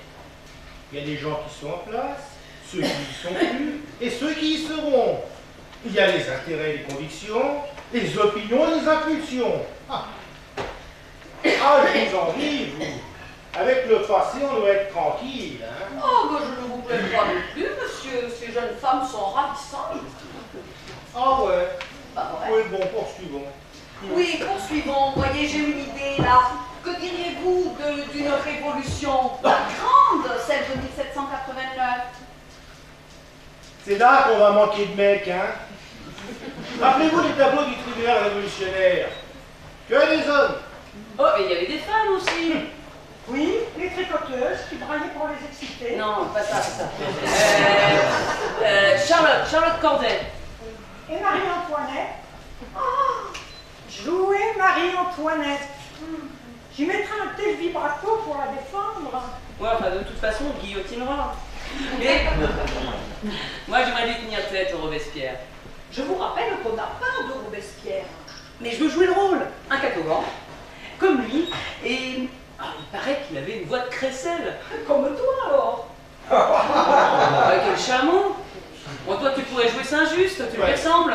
Il y a des gens qui sont en place, ceux qui n'y sont plus, et ceux qui y seront. Il y a les intérêts et les convictions, les opinions et les impulsions. Ah, je vous envie, vous. Avec le passé, on doit être tranquille, hein. Oh, ben je ne vous plains pas non plus, monsieur. Ces jeunes femmes sont ravissantes. Ah ouais. Bah ouais. Oui, bon, poursuivons. Oui, poursuivons. Voyez, j'ai une idée là. Que diriez-vous d'une révolution grande, celle de 1789? C'est là qu'on va manquer de mecs, hein. Rappelez-vous les tableaux du tribunal révolutionnaire. Que des hommes. Oh, et il y avait des femmes aussi! Oui, les tricoteuses qui braillaient pour les exciter. Non, pas ça, pas ça. Charlotte Corday. Et Marie-Antoinette. Ah, jouer Marie-Antoinette. J'y mettrai un tel vibrato pour la défendre. Ouais, enfin, de toute façon, on guillotinera. Mais moi, j'aimerais bien tenir tête au Robespierre. Je vous rappelle qu'on n'a pas de Robespierre. Mais je veux jouer le rôle, un catogan, comme lui, et il paraît qu'il avait une voix de crécelle. Comme toi alors. Quel charmant! Bon, toi, tu pourrais jouer Saint-Just, tu lui ressembles.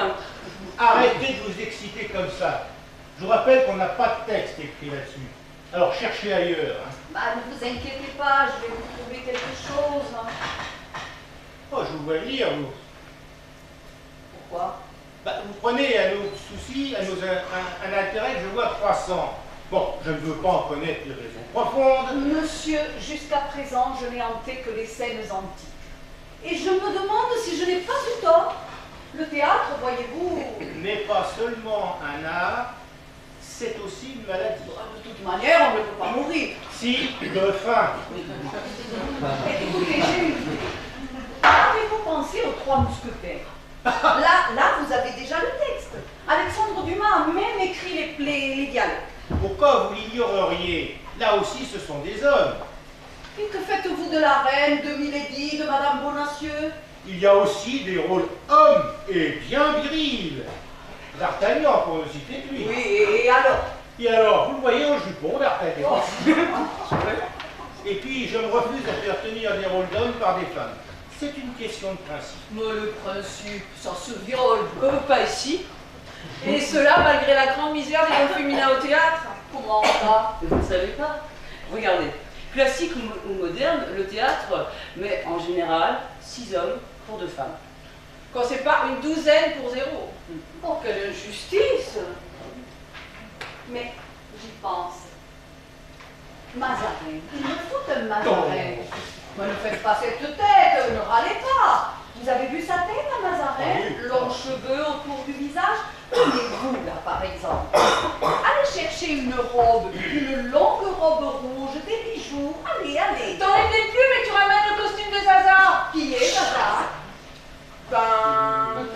Arrêtez de vous exciter comme ça. Je vous rappelle qu'on n'a pas de texte écrit là-dessus. Alors cherchez ailleurs. Hein. Bah, ne vous inquiétez pas, je vais vous trouver quelque chose. Oh, je vous vois lire, vous. Pourquoi? Bah, vous prenez à nos soucis, un intérêt que je vois croissant. Bon, je ne veux pas en connaître les raisons profondes. Monsieur, jusqu'à présent, je n'ai hanté que les scènes antiques. Et je me demande si je n'ai pas eu tort. Le théâtre, voyez-vous... N'est pas seulement un art, c'est aussi une maladie. De toute manière, on ne peut pas mourir. Si, de faim. Écoutez, j'ai une idée. Avez-vous pensé aux Trois Mousquetaires? Là, vous avez déjà le texte. Alexandre Dumas a même écrit les dialogues. Pourquoi vous l'ignoreriez? Là aussi, ce sont des hommes. Et que faites-vous de la reine, de Milady, de Madame Bonacieux? Il y a aussi des rôles hommes et bien virils. D'Artagnan, pour ne citer que lui. Oui, et alors? Et alors, vous le voyez en jupon, d'Artagnan. Et puis, je me refuse à faire tenir des rôles d'hommes par des femmes. C'est une question de principe. Mais le principe, ça se viole. Pas ici. Et cela malgré la grande misère des rôles féminins au théâtre. Comment ça? Vous ne savez pas. Regardez, classique ou moderne, le théâtre, mais en général, 6 hommes pour 2 femmes. Quand c'est pas une douzaine pour 0. Oh, quelle injustice! Mais j'y pense. Mazarin, il me faut un Mazarin. Mais ne faites pas cette tête, ne râlez pas. Vous avez vu sa tête à Mazarin? Longs cheveux autour du visage. Prenez-vous là par exemple. Allez chercher une robe, une longue robe rouge, des bijoux. Allez, allez. T'enlèves les plumes et tu ramènes le costume de Zaza. Qui est Zaza? Ben,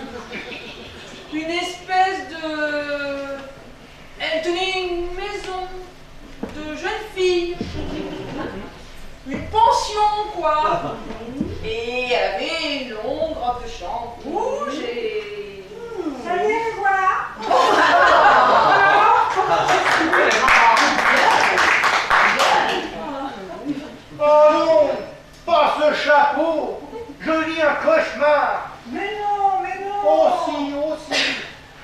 une espèce de... Elle tenait une maison de jeune fille. Une pension, quoi. Et elle avait une longue robe de chambre rouge et... Ça y est, voilà. Oh non, pas ce chapeau. Je lis un cauchemar. Mais non, mais non. Aussi, aussi.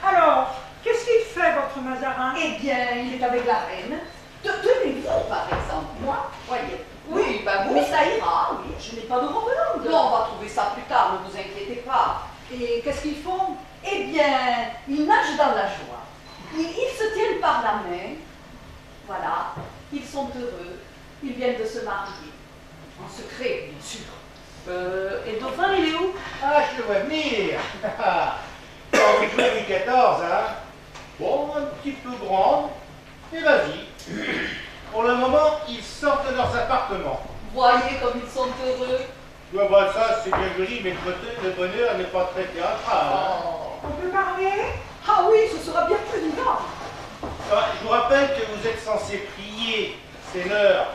Alors, qu'est-ce qu'il fait, votre Mazarin? Eh bien, il est avec la reine. Tenez-vous, par exemple. Moi, voyez. Oui, ben oui, ça ira, oui. Je n'ai pas de robe longue. Non, on va trouver ça plus tard, ne vous inquiétez pas. Et qu'est-ce qu'ils font? Eh bien, ils nagent dans la joie. Ils se tiennent par la main. Voilà, ils sont heureux. Ils viennent de se marier. En secret, bien sûr. Et le dauphin, il est où? Ah, je le vois venir. Quand vous jouez Louis XIV, hein? Bon, un petit peu grande. Et vas-y. Pour le moment, ils sortent de leurs appartements. voyez comme ils sont heureux. Ouais, bah ça, c'est bien joli, mais le bonheur n'est pas très théâtral. Hein. On peut parler? Ah oui, ce sera bien plus vivant. Je vous rappelle que vous êtes censé prier. C'est l'heure.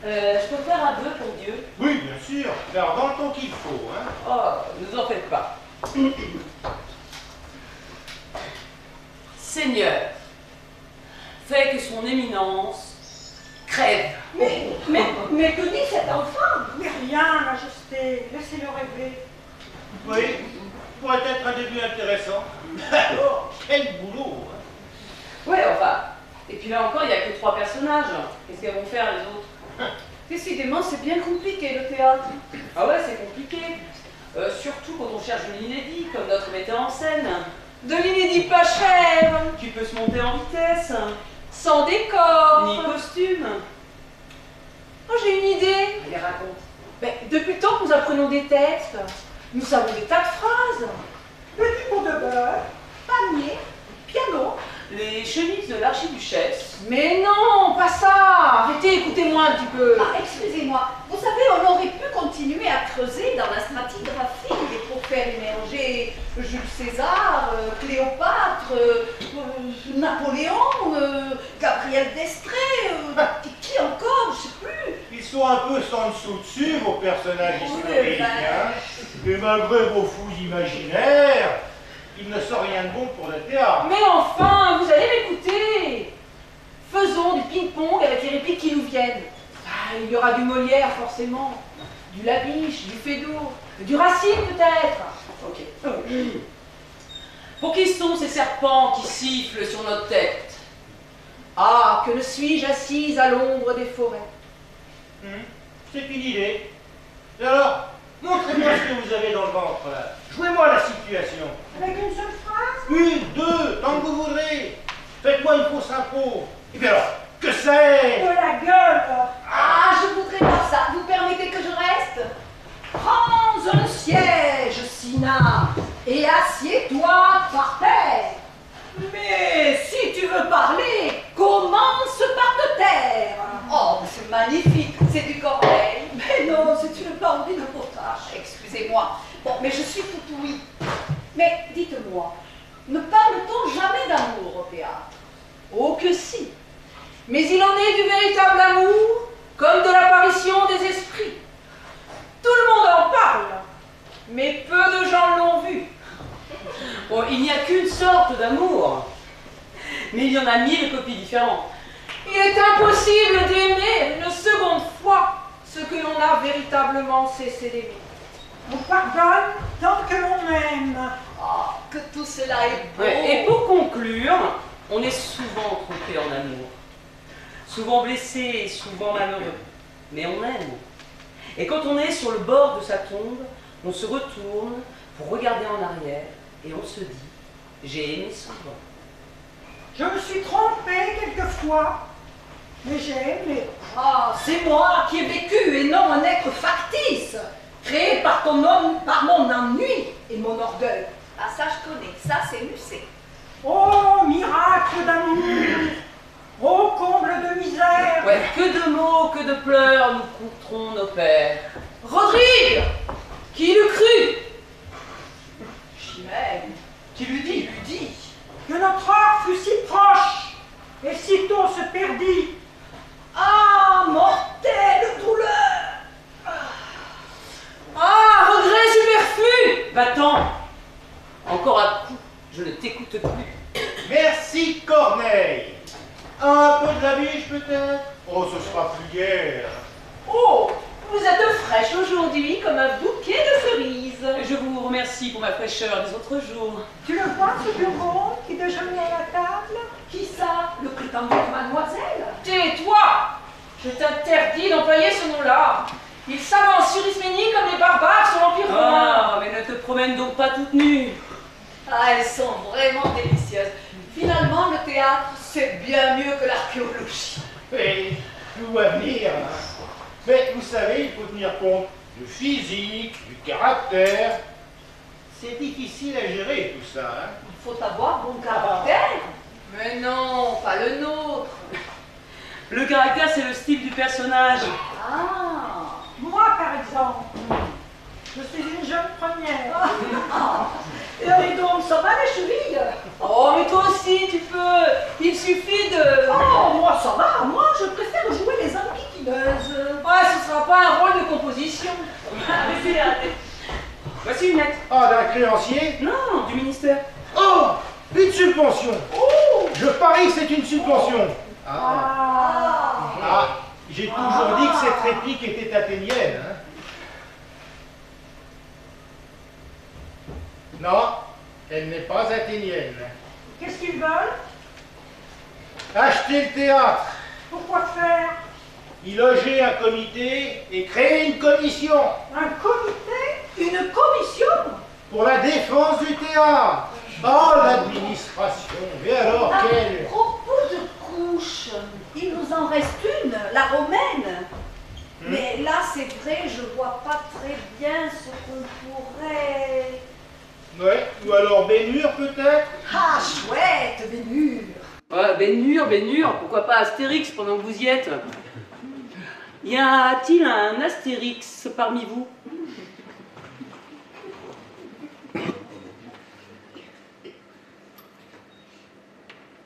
Je peux faire un vœu pour Dieu? Oui, bien sûr. Alors, dans le temps qu'il faut. Hein. Oh, ne vous en faites pas. Seigneur, fais que son éminence crève. Mais que dit cet enfant? Mais rien, Majesté, laissez-le rêver. Oui, pourrait être un début intéressant. Alors, quel boulot. Hein. Ouais, enfin. Et puis là encore, il n'y a que 3 personnages. Qu'est-ce qu'elles vont faire les autres? Décidément, c'est bien compliqué le théâtre. Ah ouais, c'est compliqué. Surtout quand on cherche de l'inédit, comme notre metteur en scène. De l'inédit pas cher, Qui peut se monter en vitesse, sans décor. ni costume. Oh, j'ai une idée. Allez, raconte. Mais depuis le temps que nous apprenons des textes, nous savons des tas de phrases. Petit pot de beurre. Panier, piano. Les chemises de l'archiduchesse. Mais non, pas ça. Arrêtez, écoutez-moi un petit peu. Ah, excusez-moi, vous savez, on aurait pu continuer à creuser dans la stratigraphie pour faire émerger Jules César, Cléopâtre, Napoléon, Gabriel d'Estrée, qui encore, je sais plus. Ils sont un peu sans dessous dessus, vos personnages historiques. ben. Hein. Et malgré vos fous imaginaires, il ne sort rien de bon pour le théâtre. Mais enfin, vous allez m'écouter. Faisons du ping-pong avec les répliques qui nous viennent. Ah, il y aura du Molière, forcément. Du Labiche, du Feydeau, du Racine, peut-être. Ok. Pour qui sont ces serpents qui sifflent sur notre tête? Ah, que ne suis-je assise à l'ombre des forêts. C'est une idée. Et alors, montrez-moi ce que vous avez dans le ventre, là. Jouez-moi la situation. Avec une seule phrase? Une, 2, tant que vous voudrez. Faites-moi une fausse impôt. Et bien alors, que c'est? De la gueule! Ah, je voudrais pas ça. Vous permettez que je reste? Prends un siège, Sina, et assieds-toi par terre. Mais si tu veux parler, commence par te taire. Oh, c'est magnifique, c'est du Corneille. Mais non, c'est une parodie de Potache, excusez-moi. Bon, mais je suis tout oui. Mais dites-moi, ne parle-t-on jamais d'amour au théâtre? Oh que si. Mais il en est du véritable amour, comme de l'apparition des esprits. Tout le monde en parle, mais peu de gens l'ont vu. Bon, il n'y a qu'une sorte d'amour. Mais il y en a 1000 copies différentes. Il est impossible d'aimer une seconde fois ce que l'on a véritablement cessé d'aimer. On pardonne tant que l'on aime. Ah, que tout cela est beau. Ouais, et pour conclure, on est souvent trompé en amour. Souvent blessé et souvent malheureux. Mais on aime. Et quand on est sur le bord de sa tombe, on se retourne pour regarder en arrière et on se dit « J'ai aimé souvent ». Je me suis trompée quelquefois, mais j'ai aimé. Ah, c'est moi qui ai vécu et non un être factice, créé par mon ennui et mon orgueil. Ah, ça je connais, ça c'est Musset. Oh, miracle d'amour! Oh, comble de misère! Ouais, que de mots, que de pleurs nous coûteront nos pères. Rodrigue, qui l'eût cru? Chimène, Qui lui dit? Que notre heure fut si proche, et si tôt se perdit. ah, mortelle douleur! Ah, regret superflu! Va-t'en! Encore un coup, je ne t'écoute plus. Merci, Corneille. Un peu de la biche, peut-être? Oh, ce sera plus guère. Oh, vous êtes fraîche aujourd'hui comme un bouquet de cerises. Je vous remercie pour ma fraîcheur des autres jours. Tu le vois, ce bureau qui déjeunait à la table? Qui ça? Le prétendu de mademoiselle? Tais-toi! Je t'interdis d'employer ce nom-là. Il s'avance sur Isménie comme les barbares sur l'Empire romain. Ah, mais ne te promène donc pas toute nue. Ah, elles sont vraiment délicieuses. Finalement, le théâtre, c'est bien mieux que l'archéologie. Et tout à venir. Hein. Mais vous savez, il faut tenir compte du physique, du caractère. C'est difficile à gérer tout ça. Hein. Il faut avoir bon caractère. Mais non, pas le nôtre. Le caractère, c'est le style du personnage. Ah, ans. Je suis une jeune première. Et donc, ça va les chevilles? Oh, mais toi aussi, tu peux. Il suffit de... Oh, moi ça va, moi je préfère jouer les enquiquineuses. Ouais, ce sera pas un rôle de composition. Arrêtez, arrêtez. Voici une lettre. Ah, d'un créancier? Non, du ministère. Oh, une subvention. Oh. Je parie que c'est une subvention. Ah. Ah, j'ai toujours dit que cette réplique était athénienne. Hein. Non, elle n'est pas athénienne. Qu'est-ce qu'ils veulent? Acheter le théâtre, Pourquoi faire? y loger un comité et créer une commission Un comité? Une commission? pour la défense du théâtre. Oh, l'administration. Et alors, À quelle... propos de couches, il nous en reste une, la romaine. Mais là, c'est vrai, je vois pas très bien ce qu'on pourrait... Ouais, ou alors Bénure peut-être. Ah, chouette, Vénure. Ouais, Bénure, pourquoi pas Astérix pendant que vous y êtes? Y a-t-il un Astérix parmi vous?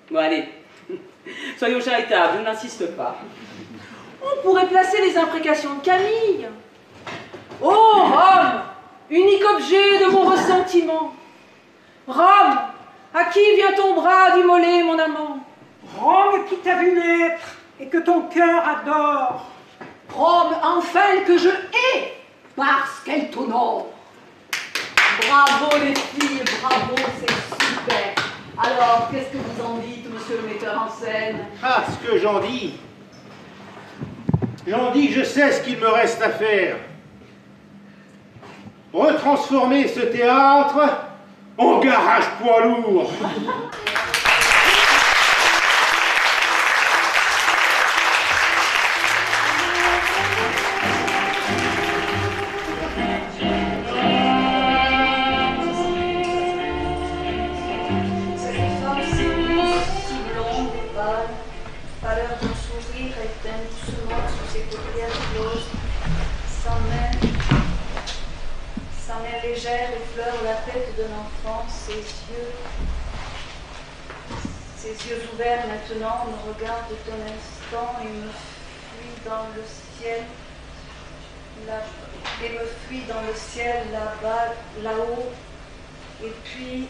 Bon, allez, soyons charitables, je n'insiste pas. On pourrait placer les imprécations de Camille. Oh, Rome, unique objet de mon ressentiment. Rome, à qui vient ton bras d'immoler, mon amant? Rome qui t'a vu naître et que ton cœur adore. Rome, enfin, que je hais, parce qu'elle t'honore. Bravo les filles, bravo, c'est super. Alors, qu'est-ce que vous en dites, monsieur le metteur en scène? Ah, ce que j'en dis. J'en dis que je sais ce qu'il me reste à faire. Retransformer ce théâtre en garage poids lourd. Cette femme si douce, si blonde et pâle, pâleur de sourire éteint doucement sous ses paupières closes, sa main légère effleure la tête d'un enfant, ses yeux ouverts maintenant me regardent un instant et me fuient dans le ciel, là-bas, là-haut, et puis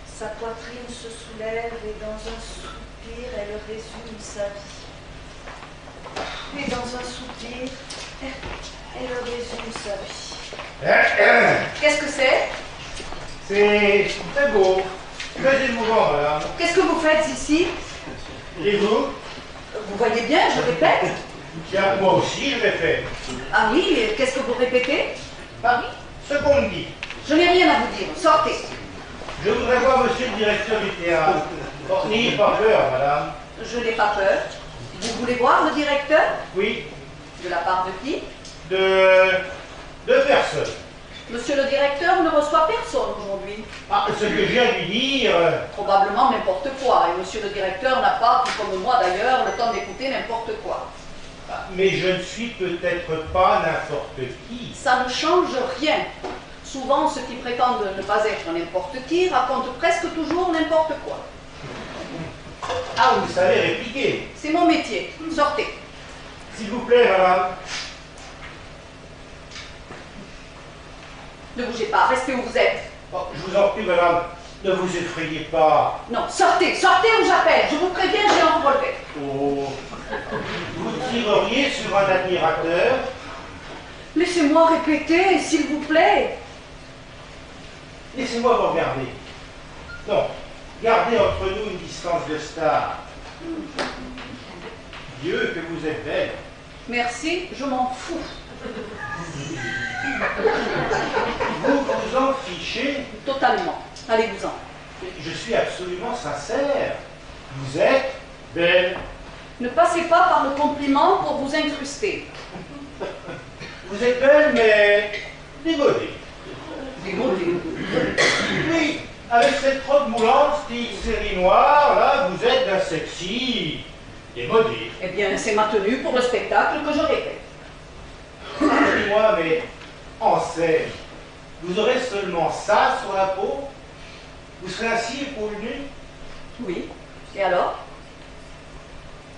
sa poitrine se soulève et dans un soupir, elle résume sa vie. Et dans un soupir, elle résume sa vie. Qu'est-ce que c'est? C'est très beau, très émouvant, madame. Qu'est-ce que vous faites ici? Et vous? Vous voyez bien, je répète. Tiens, moi aussi, je l'ai fait. Ah oui, et qu'est-ce que vous répétez? Paris, ce qu'on me dit. Je n'ai rien à vous dire, sortez. Je voudrais voir monsieur le directeur du théâtre. Oh, n'ayez pas peur, madame. Je n'ai pas peur. Vous voulez voir le directeur? Oui, De la part de qui? de personnes. Monsieur le directeur ne reçoit personne aujourd'hui. Ah, ce que je viens de lui dire... Probablement n'importe quoi. Et monsieur le directeur n'a pas, tout comme moi d'ailleurs, le temps d'écouter n'importe quoi. Mais je ne suis peut-être pas n'importe qui. Ça ne change rien. Souvent, ceux qui prétendent ne pas être n'importe qui racontent presque toujours n'importe quoi. Ah, vous savez répliquer. C'est mon métier. Sortez. S'il vous plaît, madame. Ne bougez pas, restez où vous êtes. Oh, je vous en prie, madame, ne vous effrayez pas. Non, sortez, sortez où j'appelle. Je vous préviens, j'ai un revolver. Oh, vous tireriez sur un admirateur? Laissez-moi répéter, s'il vous plaît. Laissez-moi vous regarder. Non, gardez entre nous une distance de star. Dieu, que vous êtes belle. Merci, je m'en fous. Vous vous en fichez? Totalement. Allez-vous-en. Je suis absolument sincère. Vous êtes belle. Ne passez pas par le compliment pour vous incruster. Vous êtes belle, mais démodée. Démodée. Oui, avec cette robe moulante, style série noire, là, vous êtes d'un sexy démodé. Eh bien, c'est ma tenue pour le spectacle que je répète. Dis-moi Excusez-moi, mais Anselme, vous aurez seulement ça sur la peau? Vous serez ainsi épaules nues? Oui. Et alors?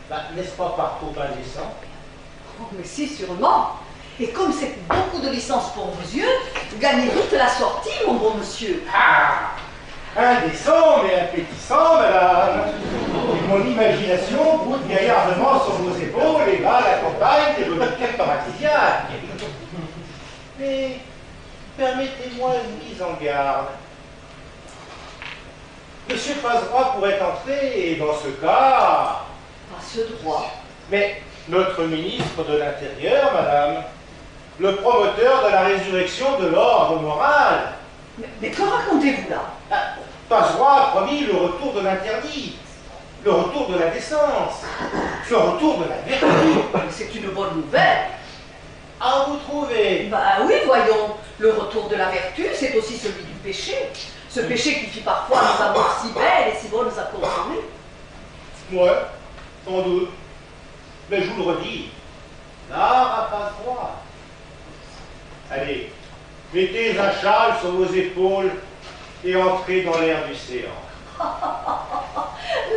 Bah, n'est-ce pas par trop indécent? Oh, mais si, sûrement. Et comme c'est beaucoup de licence pour vos yeux, vous gagnez toute la sortie, mon bon monsieur. Ah! Indécent, mais appétissant, madame. Et mon imagination broute gaillardement sur vos épaules et va la campagne des boniquettes paradisiaques. Mais permettez-moi une mise en garde. Monsieur Passe-Droit pourrait entrer, et dans ce cas... Passe-Droit. Mais notre ministre de l'Intérieur, madame, le promoteur de la résurrection de l'ordre moral. Mais que racontez-vous là? Passe-Droit a promis le retour de l'interdit, le retour de la décence, le retour de la vertu. C'est une bonne nouvelle. Ah, vous trouvez? Bah oui, voyons. Le retour de la vertu, c'est aussi celui du péché. Ce péché qui fit parfois nous avoir si belles et si bonnes à consommer. Ouais, sans doute. Mais je vous le redis, l'art a Passe-Droit. Allez, mettez un châle sur vos épaules et entrez dans l'air du séant.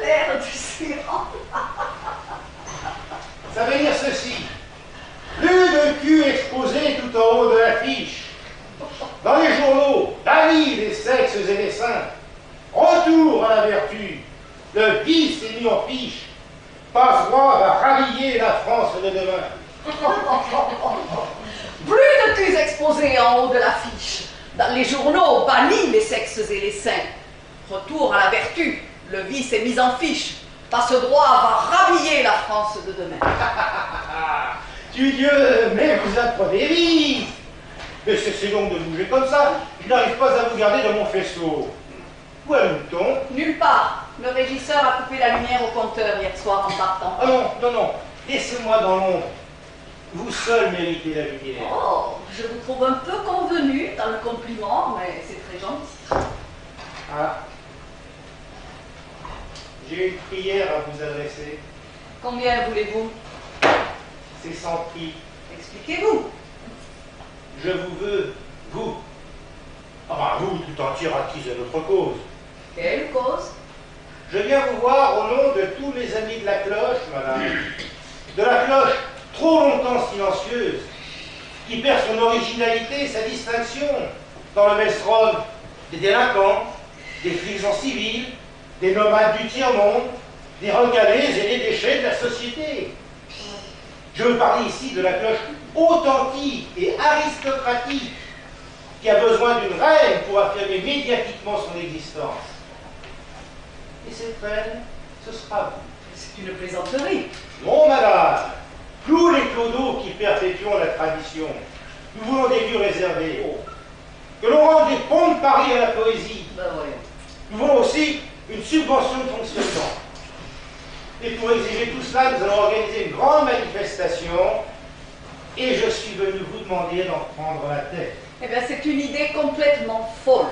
L'air du séant. Ça veut dire ceci. Plus de cul exposé tout en haut de l'affiche. Dans les journaux, bannis les sexes et les seins. Retour à la vertu. Le vice est mis en fiche. Passe-Droit va rallier la France de demain. Plus de culs exposés en haut de l'affiche. Dans les journaux, bannis les sexes et les seins. Retour à la vertu. Le vice est mis en fiche. Passe-Droit va rhabiller la France de demain. Tu Dieu, mais vous apprenez vite. Mais cessez donc de bouger comme ça. Je n'arrive pas à vous garder dans mon faisceau. Où allume-t-on? Nulle part. Le régisseur a coupé la lumière au compteur hier soir en partant. Ah non, non, non. Laissez-moi dans l'ombre. Vous seul méritez la lumière. Oh, je vous trouve un peu convenu dans le compliment, mais c'est très gentil. Ah. J'ai une prière à vous adresser. Combien voulez-vous? C'est sans prix. Expliquez-vous. Je vous veux, vous. Enfin, vous, tout entière acquise à notre cause. Quelle cause? Je viens vous voir au nom de tous les amis de la cloche, madame. De la cloche trop longtemps silencieuse, qui perd son originalité et sa distinction dans le maelstrom des délinquants, des flics en civil, des nomades du tiers-monde, des recalés et des déchets de la société. Je veux parler ici de la cloche authentique et aristocratique qui a besoin d'une reine pour affirmer médiatiquement son existence. Et cette reine, ce sera vous. C'est une plaisanterie. Non, madame. Nous, les clodos qui perpétuons la tradition, nous voulons des lieux réservés. Que l'on rende des ponts de Paris à la poésie. Ben voyons. Nous voulons aussi une subvention de fonctionnement. Et pour exiger tout cela, nous allons organiser une grande manifestation. Et je suis venu vous demander d'en prendre la tête. Eh bien, c'est une idée complètement folle.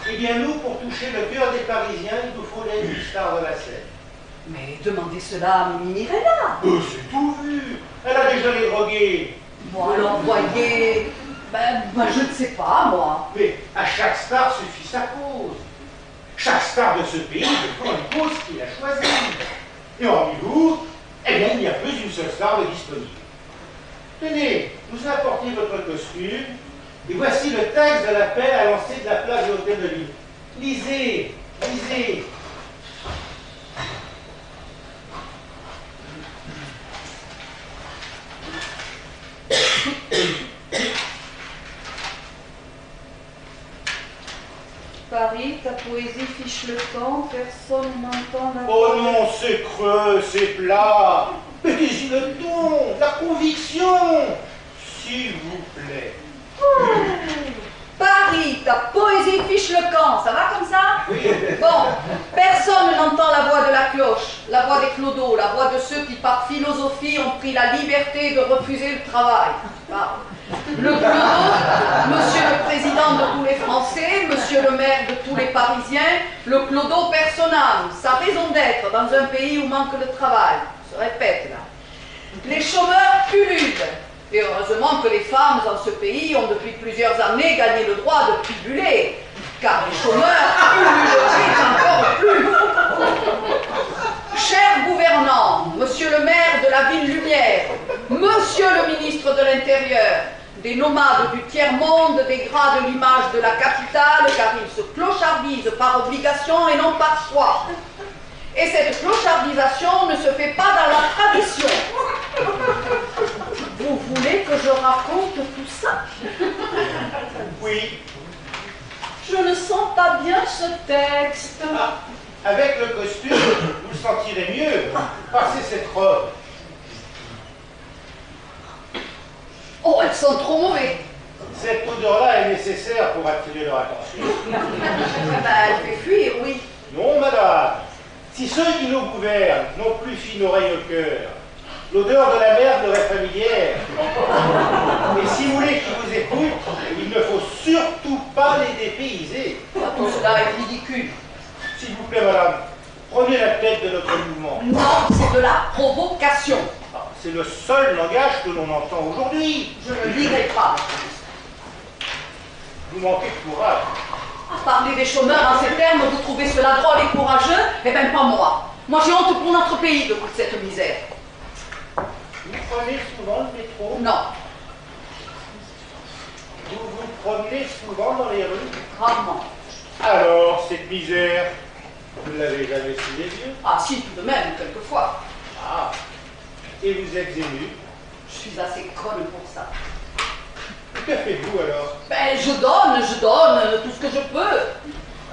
Eh bien, nous, pour toucher le cœur des Parisiens, il nous faut l'aide du star de la scène. Mais demandez cela à Mimi Mirella. C'est tout vu. Elle a déjà les drogués. Moi, l'envoyer... Ben, je ne sais pas, moi. Mais à chaque star suffit sa cause. Chaque star de ce pays défend une cause qu'il a choisie. Et hormis vous, eh bien, il n'y a plus une seule star de disponible. Tenez, vous apportez votre costume, et voici le texte de l'appel à lancer de la place de l'Hôtel de Ville. Lisez, lisez. Paris, ta poésie fiche le camp, personne n'entend la Oh non, c'est creux, c'est plat. Mettez-y le ton, la conviction, s'il vous plaît. Paris, ta poésie fiche le camp, ça va comme ça? Oui. Bon, personne n'entend la voix de la cloche, la voix des clodos, la voix de ceux qui par philosophie ont pris la liberté de refuser le travail. Ah. Le clodo, monsieur le président de tous les Français, monsieur le maire de tous les Parisiens, le clodo personnel, sa raison d'être dans un pays où manque le travail. Je répète là. Les chômeurs pullulent, Et heureusement que les femmes dans ce pays ont depuis plusieurs années gagné le droit de pubuler, car les chômeurs pulluleraient encore plus. Chers gouvernants, monsieur le maire de la ville Lumière, monsieur le ministre de l'Intérieur, des nomades du tiers-monde dégradent l'image de la capitale car ils se clochardisent par obligation et non par choix. Et cette clochardisation ne se fait pas dans la tradition. Vous voulez que je raconte tout ça? Oui. Je ne sens pas bien ce texte. Ah, avec le costume, vous le sentirez mieux. Passez cette robe. Oh, elles sont trop mauvaises. Cette odeur-là est nécessaire pour attirer leur attention. Elle fait fuir, oui. Non, madame. Si ceux qui nous gouvernent n'ont plus fine oreille au cœur, l'odeur de la merde leur est familière. Et si vous voulez qu'ils vous écoutent, il ne faut surtout pas les dépayser. Tout cela est ridicule. S'il vous plaît, madame, prenez la tête de notre mouvement. Non, c'est de la provocation. Ah, c'est le seul langage que l'on entend aujourd'hui. Je ne lirai pas. Vous manquez de courage. À parler des chômeurs en ces termes, vous trouvez cela drôle et courageux? Eh bien, pas moi. Moi, j'ai honte pour notre pays de toute cette misère. Vous prenez souvent le métro? Non, Vous vous promenez souvent dans les rues? rarement. Alors, cette misère, vous ne l'avez jamais sous les yeux? Ah si, tout de même, quelquefois. Ah, et vous êtes ému? Je suis assez conne pour ça. Que faites-vous alors? Ben, je donne tout ce que je peux.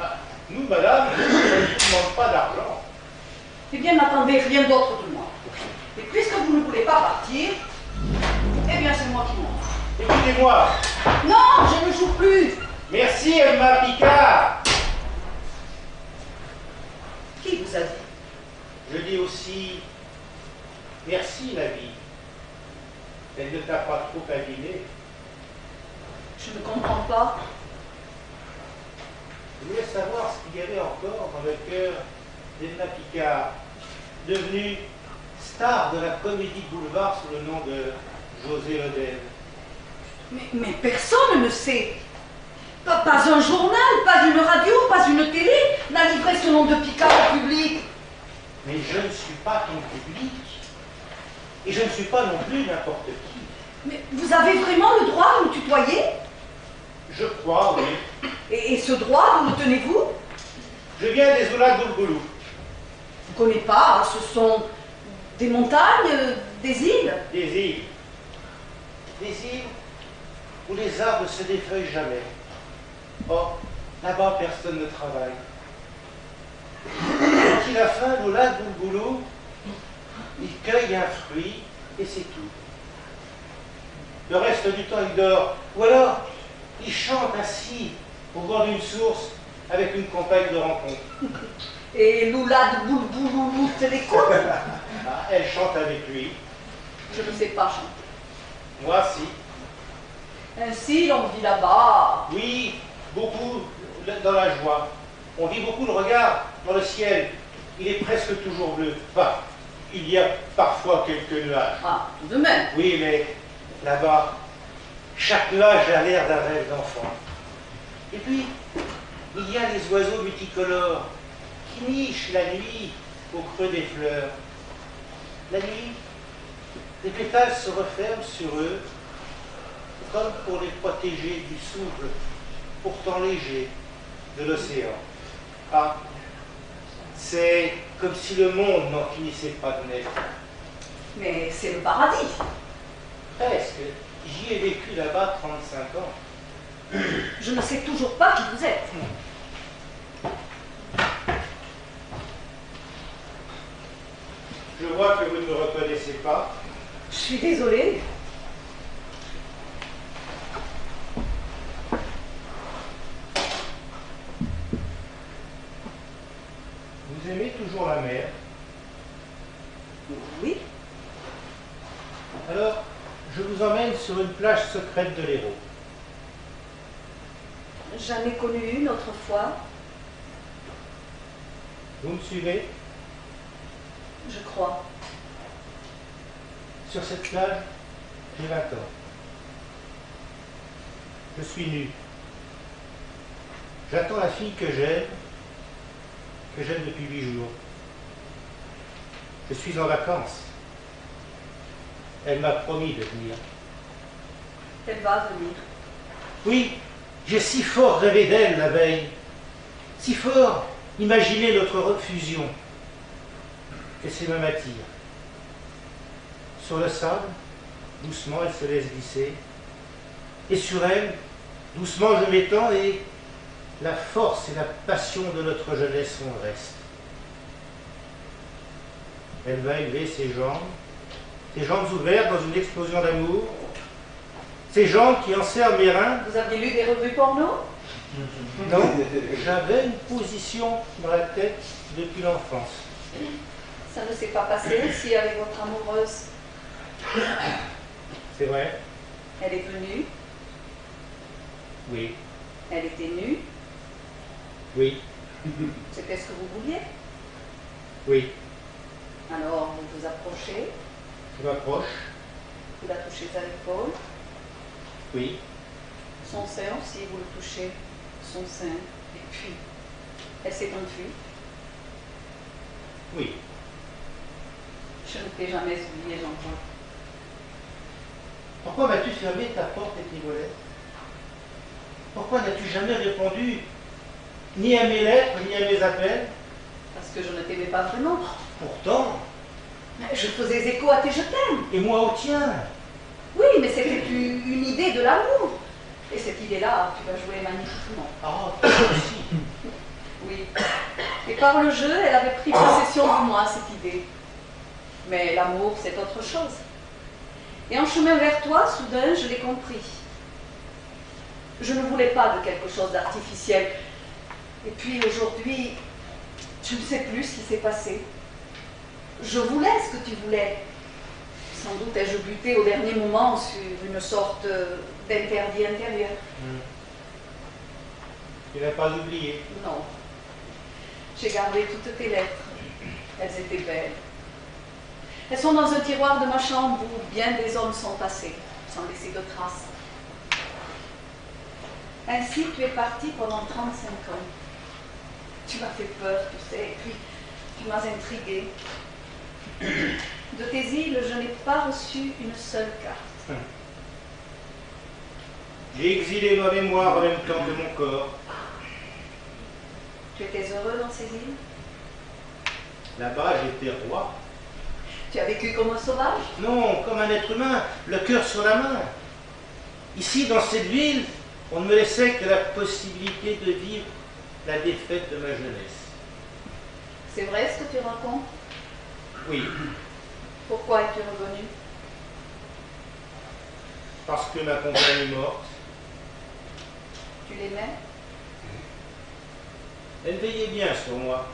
Ah, nous, madame, on ne vous demande pas d'argent. Eh bien, n'attendez rien d'autre de moi. Et puisque vous ne voulez pas partir, eh bien, c'est moi qui monte. Écoutez-moi. Non, je ne joue plus. Merci, Emma Picard. Qui vous a dit? Je dis aussi, merci la vie. Elle ne t'a pas trop abîmé. Je ne comprends pas. Je voulais savoir ce qu'il y avait encore dans le cœur d'Emma Picard, devenue star de la comédie boulevard sous le nom de José Lodel. Mais personne ne sait. Pas un journal, pas une radio, pas une télé n'a livré ce nom de Picard au public. Mais je ne suis pas ton public. Et je ne suis pas non plus n'importe qui. Mais vous avez vraiment le droit de me tutoyer? Je crois, oui. Et ce droit, vous le tenez-vous? Je viens des Oulad Boulboulou. Je ne connais pas, ce sont des montagnes, des îles. Des îles. Des îles où les arbres ne se défeuillent jamais. Or, là-bas, personne ne travaille. Quand il a faim, l'Oulad Boulboulou, il cueille un fruit et c'est tout. Le reste du temps, il dort. Ou alors, il chante assis au bord d'une source avec une compagne de rencontre. Et l'oulad boulboulou te l'écoute? Ah, elle chante avec lui. Je ne sais pas chanter. Moi, si. Ainsi, l'on dit là-bas. Oui, beaucoup dans la joie. On vit beaucoup le regard dans le ciel. Il est presque toujours bleu. Enfin, il y a parfois quelques nuages. Ah, tout de même. Oui, mais là-bas, chaque nuage a l'air d'un rêve d'enfant. Et puis, il y a les oiseaux multicolores qui nichent la nuit au creux des fleurs. La nuit, les pétales se referment sur eux, comme pour les protéger du souffle pourtant léger de l'océan. Ah, c'est comme si le monde n'en finissait pas de naître. Mais c'est le paradis. Presque. J'y ai vécu là-bas 35 ans. Je ne sais toujours pas qui vous êtes. Je vois que vous ne me reconnaissez pas. Je suis désolée. Vous aimez toujours la mer. Oui. Alors, je vous emmène sur une plage secrète de l'Hérault. J'en ai connu une autrefois. Vous me suivez? Je crois. Sur cette plage, J'ai 20 ans. Je suis nu. J'attends la fille que j'aime depuis 8 jours. Je suis en vacances. Elle m'a promis de venir. Elle va venir. Oui, j'ai si fort rêvé d'elle la veille. Si fort imaginé notre refusion. Que ses mains m'attirent. Sur le sable, doucement, elle se laisse glisser. Et sur elle, doucement, je m'étends et la force et la passion de notre jeunesse sont le reste. Elle va élever ses jambes ouvertes dans une explosion d'amour, ses jambes qui enserrent mes reins. Vous aviez lu des revues porno? Non, j'avais une position dans la tête depuis l'enfance. Ça ne s'est pas passé ici avec votre amoureuse. C'est vrai? Elle est venue, Oui. elle était nue. Oui. C'était ce que vous vouliez. Oui. Alors vous vous approchez, Je m'approche. vous la touchez à l'épaule. Oui. Son sein aussi, vous le touchez. Son sein. Et puis, elle s'est enfuie. Oui. Je ne t'ai jamais oublié, Jean-Paul. Pourquoi m'as-tu fermé ta porte et tes volets? Pourquoi n'as-tu jamais répondu ni à mes lettres, ni à mes appels? Parce que je ne t'aimais pas vraiment. Pourtant, Mais je faisais écho à tes je t'aime. et moi au tien. Oui, mais c'était une idée de l'amour. Et cette idée-là, tu l'as jouée magnifiquement. Ah, toi aussi. Oui. Et par le jeu, elle avait pris possession de moi, cette idée. Mais l'amour, c'est autre chose. Et en chemin vers toi, soudain, je l'ai compris. Je ne voulais pas de quelque chose d'artificiel. Et puis aujourd'hui, je ne sais plus ce qui s'est passé. Je voulais ce que tu voulais. Sans doute ai-je buté au dernier moment sur une sorte d'interdit intérieur. Tu n'as pas oublié. Non. J'ai gardé toutes tes lettres. Elles étaient belles. Elles sont dans un tiroir de ma chambre où bien des hommes sont passés, sans laisser de traces. Ainsi, tu es parti pendant 35 ans. Tu m'as fait peur, tu sais, et puis tu m'as intriguée. De tes îles, je n'ai pas reçu une seule carte. J'ai exilé ma mémoire en même temps que mon corps. Tu étais heureux dans ces îles? Là-bas, j'étais roi. Tu as vécu comme un sauvage? Non, comme un être humain, le cœur sur la main. Ici, dans cette ville, on ne me laissait que la possibilité de vivre la défaite de ma jeunesse. C'est vrai ce que tu racontes? Oui, Pourquoi es-tu revenu? parce que ma compagne est morte. Tu l'aimais? Elle veillait bien sur moi.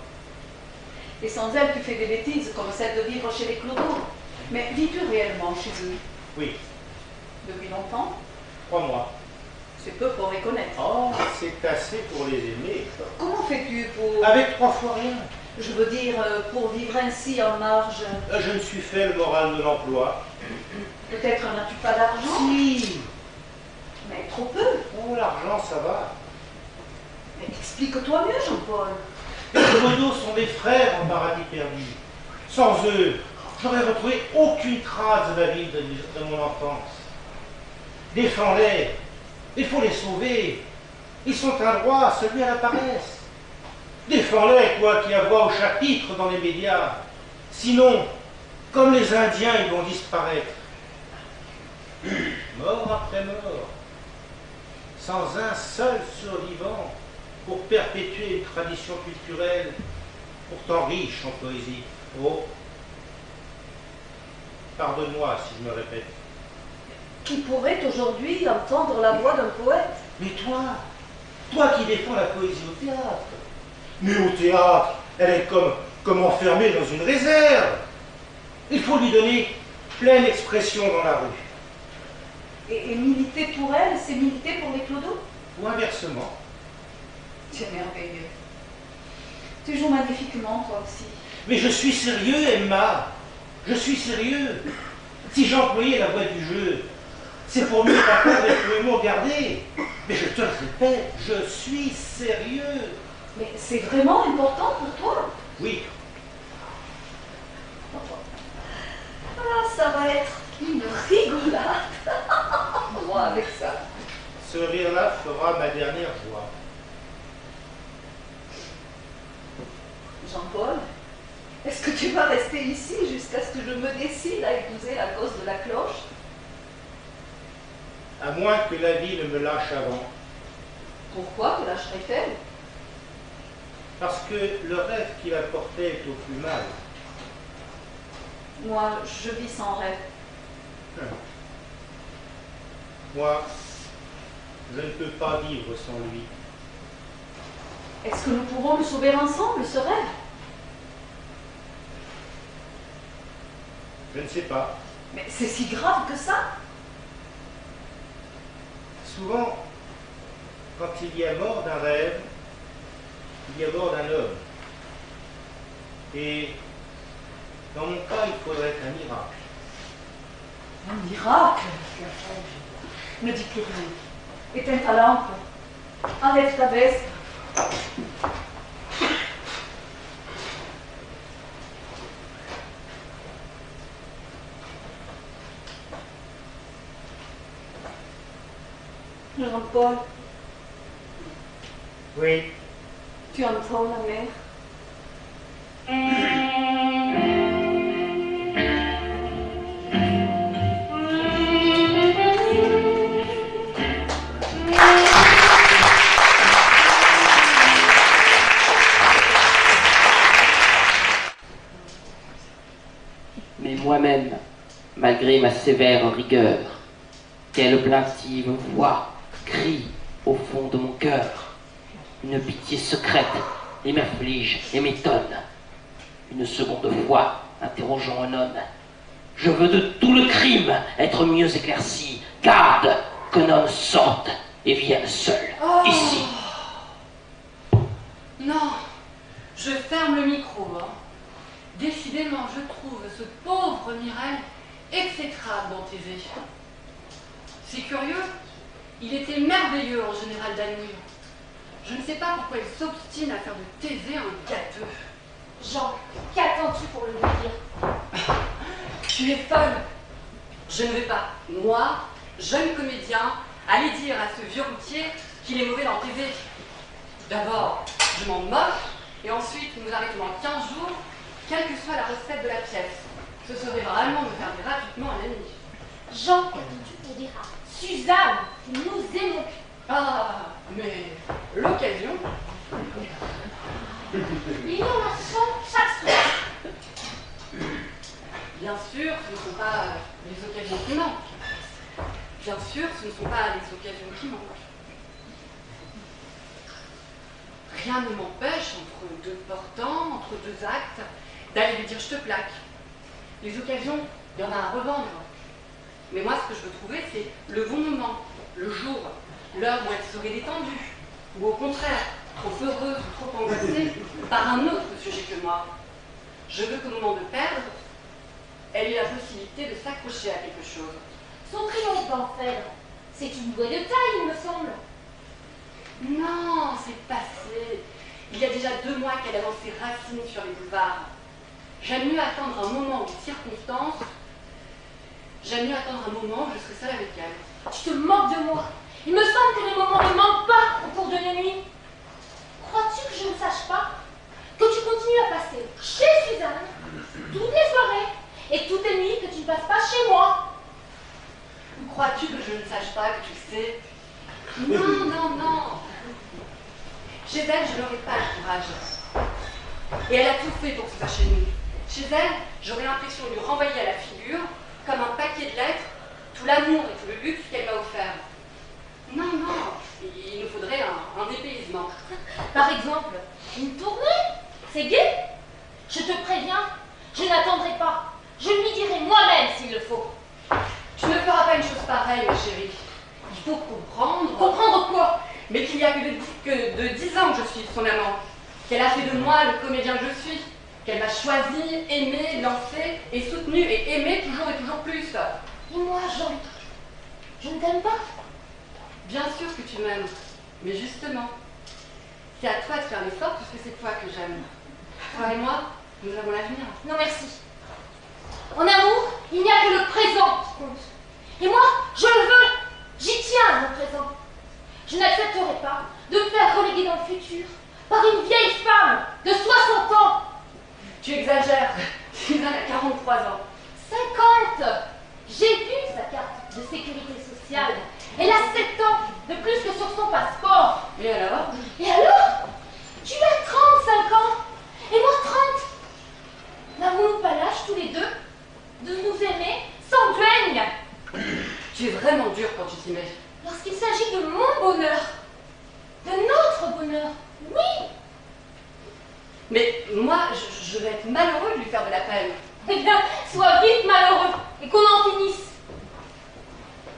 Et sans elle, tu fais des bêtises comme celle de vivre chez les Clodo. Mais vis-tu réellement chez eux? Oui, Depuis longtemps? 3 mois. C'est peu pour les connaître. Oh, c'est assez pour les aimer. Comment fais-tu pour... Avec 3 fois rien. Je veux dire, pour vivre ainsi en marge? Je me suis fait le moral de l'emploi. Peut-être n'as-tu pas d'argent? Si. Mais trop peu. Oh, l'argent, ça va. Mais explique-toi mieux, Jean-Paul. Les Clodo sont des frères en paradis perdu. Sans eux, j'aurais retrouvé aucune trace de la vie de mon enfance. Défends-les. Il faut les sauver. Ils sont un droit, celui à la paresse. Défends-les, toi qui as voix au chapitre dans les médias. Sinon, comme les Indiens, ils vont disparaître. Mort après mort. Sans un seul survivant pour perpétuer une tradition culturelle pourtant riche en poésie. Oh, pardonne-moi si je me répète. Qui pourrait aujourd'hui entendre la voix d'un poète? Mais toi qui défends la poésie au théâtre. Mais au théâtre, elle est comme enfermée dans une réserve. Il faut lui donner pleine expression dans la rue. Et militer pour elle, c'est militer pour les Clodo? Ou inversement. Tu es merveilleux. Tu joues magnifiquement, toi aussi. Mais je suis sérieux, Emma. Je suis sérieux. Si j'employais la voie du jeu, C'est pour mieux pas perdre tous les mots gardés. Mais je te le répète, je suis sérieux. Mais c'est vraiment important pour toi? Oui. Ah, ça va être une rigolade. Moi, avec ça. Ce rire-là fera ma dernière joie. Jean-Paul, est-ce que tu vas rester ici jusqu'à ce que je me décide à épouser la gosse de la cloche? À moins que la vie ne me lâche avant. Pourquoi te lâcherait-elle? Parce que le rêve qui la portait est au plus mal. Moi, je vis sans rêve. Moi, je ne peux pas vivre sans lui. Est-ce que nous pourrons le sauver ensemble, ce rêve? Je ne sais pas. Mais c'est si grave que ça? Souvent, quand il y a mort d'un rêve, il y a mort d'un homme. Et dans mon cas, il faudrait un miracle. Un miracle? Ne dis plus rien. Éteins ta lampe. Enlève ta veste. Jean-Paul, Oui. tu entends la mer? Mais moi-même, malgré ma sévère rigueur, quelle plaintive voix crie au fond de mon cœur. Une pitié secrète et m'afflige et m'étonne. Une seconde fois, interrogeant un homme, je veux de tout le crime être mieux éclairci. Garde qu'un homme sorte et vienne seul, ici. Non, je ferme le micro. Hein. Décidément, je trouve ce pauvre Mirel exécrable dans TV. C'est curieux, il était merveilleux en général d'Annure. Je ne sais pas pourquoi il s'obstine à faire de TV un gâteux. Jean, qu'attends-tu pour le lui dire? Tu es folle. Je ne vais pas, moi, jeune comédien, aller dire à ce vieux routier qu'il est mauvais dans TV. D'abord, je m'en moque, et ensuite nous arrêtons en 15 jours, quelle que soit la recette de la pièce. Ce serait vraiment me faire gratuitement un ami. Jean, qu'attends-tu pour dire à Suzanne que nous aimons? Ah, mais l'occasion. Il y en a 100 chaque soir. Bien sûr, ce ne sont pas les occasions qui manquent. Bien sûr, ce ne sont pas les occasions qui manquent. Rien ne m'empêche, entre deux portants, entre deux actes, d'aller lui dire je te plaque. Les occasions, il y en a à revendre. Mais moi, ce que je veux trouver, c'est le bon moment, le jour, l'heure où elle serait détendue, ou au contraire, trop heureuse ou trop angoissée par un autre sujet que moi. Je veux qu'au moment de perdre, elle ait la possibilité de s'accrocher à quelque chose. Son triomphe d'Enfer, c'est une voie de taille, il me semble. Non, c'est passé. Il y a déjà 2 mois qu'elle a lancé racines sur les boulevards. J'aime mieux attendre un moment ou une circonstance. J'aime mieux attendre un moment où je serai seule avec elle. Tu te moques de moi. Il me semble que les moments ne manquent pas au cours de nos nuits. Crois-tu que je ne sache pas que tu continues à passer chez Suzanne toutes les soirées et toutes les nuits que tu ne passes pas chez moi? Crois-tu que je ne sache pas que tu sais? Non, non, non. Chez elle, je n'aurais pas le courage. Et elle a tout fait pour que ce soit chez nous. Chez elle, j'aurais l'impression de lui renvoyer à la figure, comme un paquet de lettres, tout l'amour et tout le luxe qu'elle m'a offert. Non, non, il nous faudrait un dépaysement. Par exemple, une tournée? C'est gai? Je te préviens, je n'attendrai pas. Je lui dirai moi-même s'il le faut. Tu ne feras pas une chose pareille, ma chérie. Il faut comprendre... Comprendre quoi? Mais qu'il y a que de 10 ans que je suis son amant. Qu'elle a fait de moi le comédien que je suis. Qu'elle m'a choisi, aimé, lancé et soutenu et aimé toujours et toujours plus. Et moi, Jean, Je ne t'aime pas. Bien sûr que tu m'aimes, mais justement, c'est à toi de faire l'effort puisque c'est toi que j'aime. Toi et moi, nous avons l'avenir. Non merci. En amour, il n'y a que le présent qui compte. Et moi, je le veux. J'y tiens à mon présent. Je n'accepterai pas de me faire reléguer dans le futur par une vieille femme de 60 ans. Tu exagères. Suzanne a 43 ans. 50. J'ai vu sa carte de sécurité sociale. Elle a 7 ans de plus que sur son passeport. Et alors? Et alors? Tu as 35 ans et moi 30. N'avons-nous pas l'âge tous les deux de nous aimer sans duègne? Tu es vraiment dur quand tu t'y mets. Lorsqu'il s'agit de mon bonheur, de notre bonheur, oui. Mais moi, je vais être malheureux de lui faire de la peine. Eh bien, sois vite malheureux et qu'on en finisse.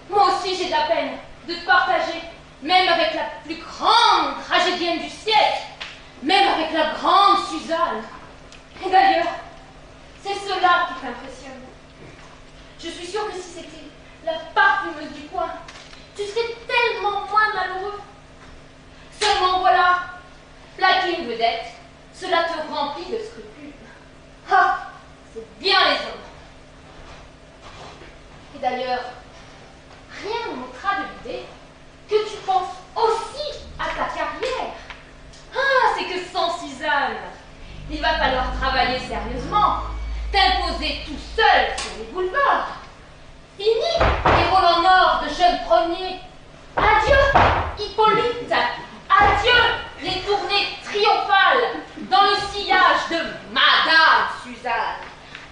Moi aussi, j'ai de la peine de te partager, même avec la plus grande tragédienne du siècle, même avec la grande Suzanne. Et d'ailleurs, c'est cela qui t'impressionne. Je suis sûre que si c'était la parfumeuse du coin, tu serais tellement moins malheureux. Seulement voilà, plaquer une vedette, cela te remplit de scrupules. Ah, c'est bien les hommes. Et d'ailleurs, rien ne m'ôtera de l'idée que tu penses aussi à ta carrière. Ah, c'est que sans Suzanne, il va falloir travailler sérieusement, t'imposer tout seul sur les boulevards. Fini les rôles en or de jeunes premiers. Adieu, Hippolyte. Adieu, les tournées triomphales dans le sillage de Madame Suzanne.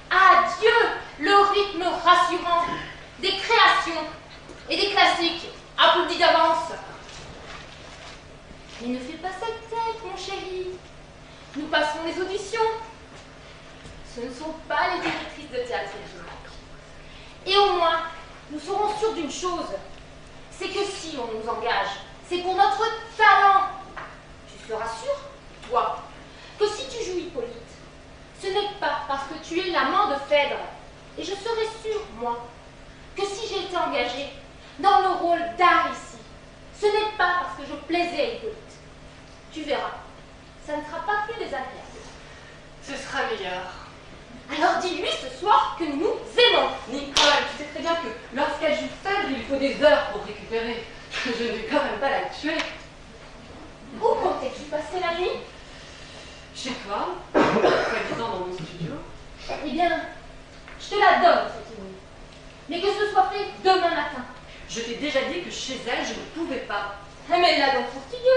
Adieu, le rythme rassurant des créations et des classiques applaudis d'avance. Mais ne fais pas cette tête, mon chéri. Nous passons les auditions. Ce ne sont pas les directrices de théâtre qui marquent. Et au moins, nous serons sûrs d'une chose, c'est que si on nous engage, c'est pour notre talent. Tu seras sûr, toi, que si tu joues Hippolyte, ce n'est pas parce que tu es l'amant de Phèdre. Et je serai sûre, moi, que si j'ai été engagée dans le rôle d'Aricie, ce n'est pas parce que je plaisais à Hippolyte. Tu verras, ça ne sera pas plus désagréable. Ce sera meilleur. Alors dis-lui ce soir que nous aimons. Nicole, tu sais très bien que lorsqu'elle joue Phèdre, il faut des heures pour récupérer. Je ne vais quand même pas la tuer. Où comptais-tu passer la nuit? Chez toi, soi-disant dans mon studio. Eh bien, je te la donne cette nuit. Mais que ce soit fait demain matin. Je t'ai déjà dit que chez elle, je ne pouvais pas. Mais elle a dans son studio.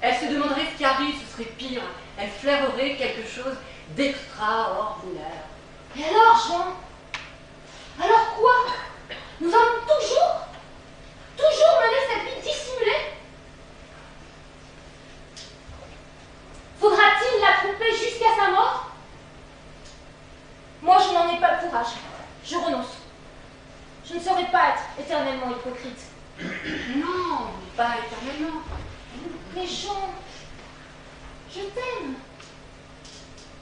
Elle se demanderait ce qui arrive, ce serait pire. Elle flairerait quelque chose d'extraordinaire. Et alors, Jean? Alors quoi? Nous allons toujours mener cette vie dissimulée? Faudra-t-il la tromper jusqu'à sa mort? Moi, je n'en ai pas le courage. Je renonce. Je ne saurais pas être éternellement hypocrite. Non, pas éternellement. Mais Jean, je t'aime.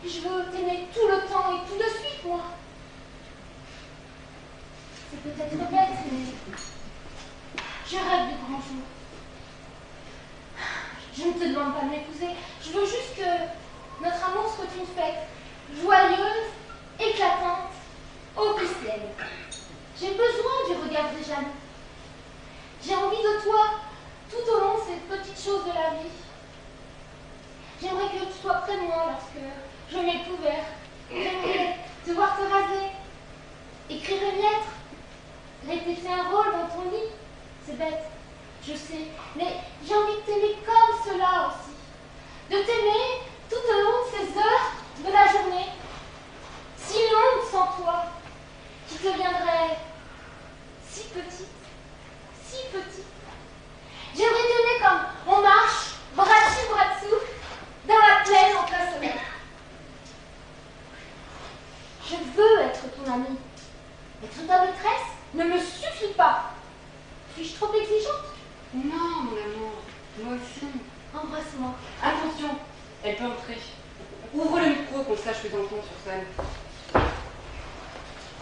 Et je veux t'aimer tout le temps et tout de suite, moi. C'est peut-être bête, mais je rêve de grands jours. Je ne te demande pas de m'épouser. Je veux juste que notre amour soit une fête joyeuse, éclatante, officielle. J'ai besoin du regard des Jeanne. J'ai envie de toi tout au long de ces petites choses de la vie. J'aimerais que tu sois près de moi lorsque je mets le couvert. J'aimerais te voir te raser, écrire une lettre, répéter un rôle dans ton lit. C'est bête, je sais, mais j'ai envie de t'aimer comme cela aussi. De t'aimer tout au long de ces heures de la journée, si longues sans toi, qui deviendraient si petites, si petites. J'aimerais t'aimer comme on marche, bras dessus, bras dessous, dans la plaine en plein soleil. Je veux être ton amie. Être ta maîtresse ne me suffit pas. Suis-je trop exigeante? Non, mon amour, moi aussi. Embrasse-moi. Attention, elle peut entrer. Ouvre le micro qu'on sache que t'entends sur scène.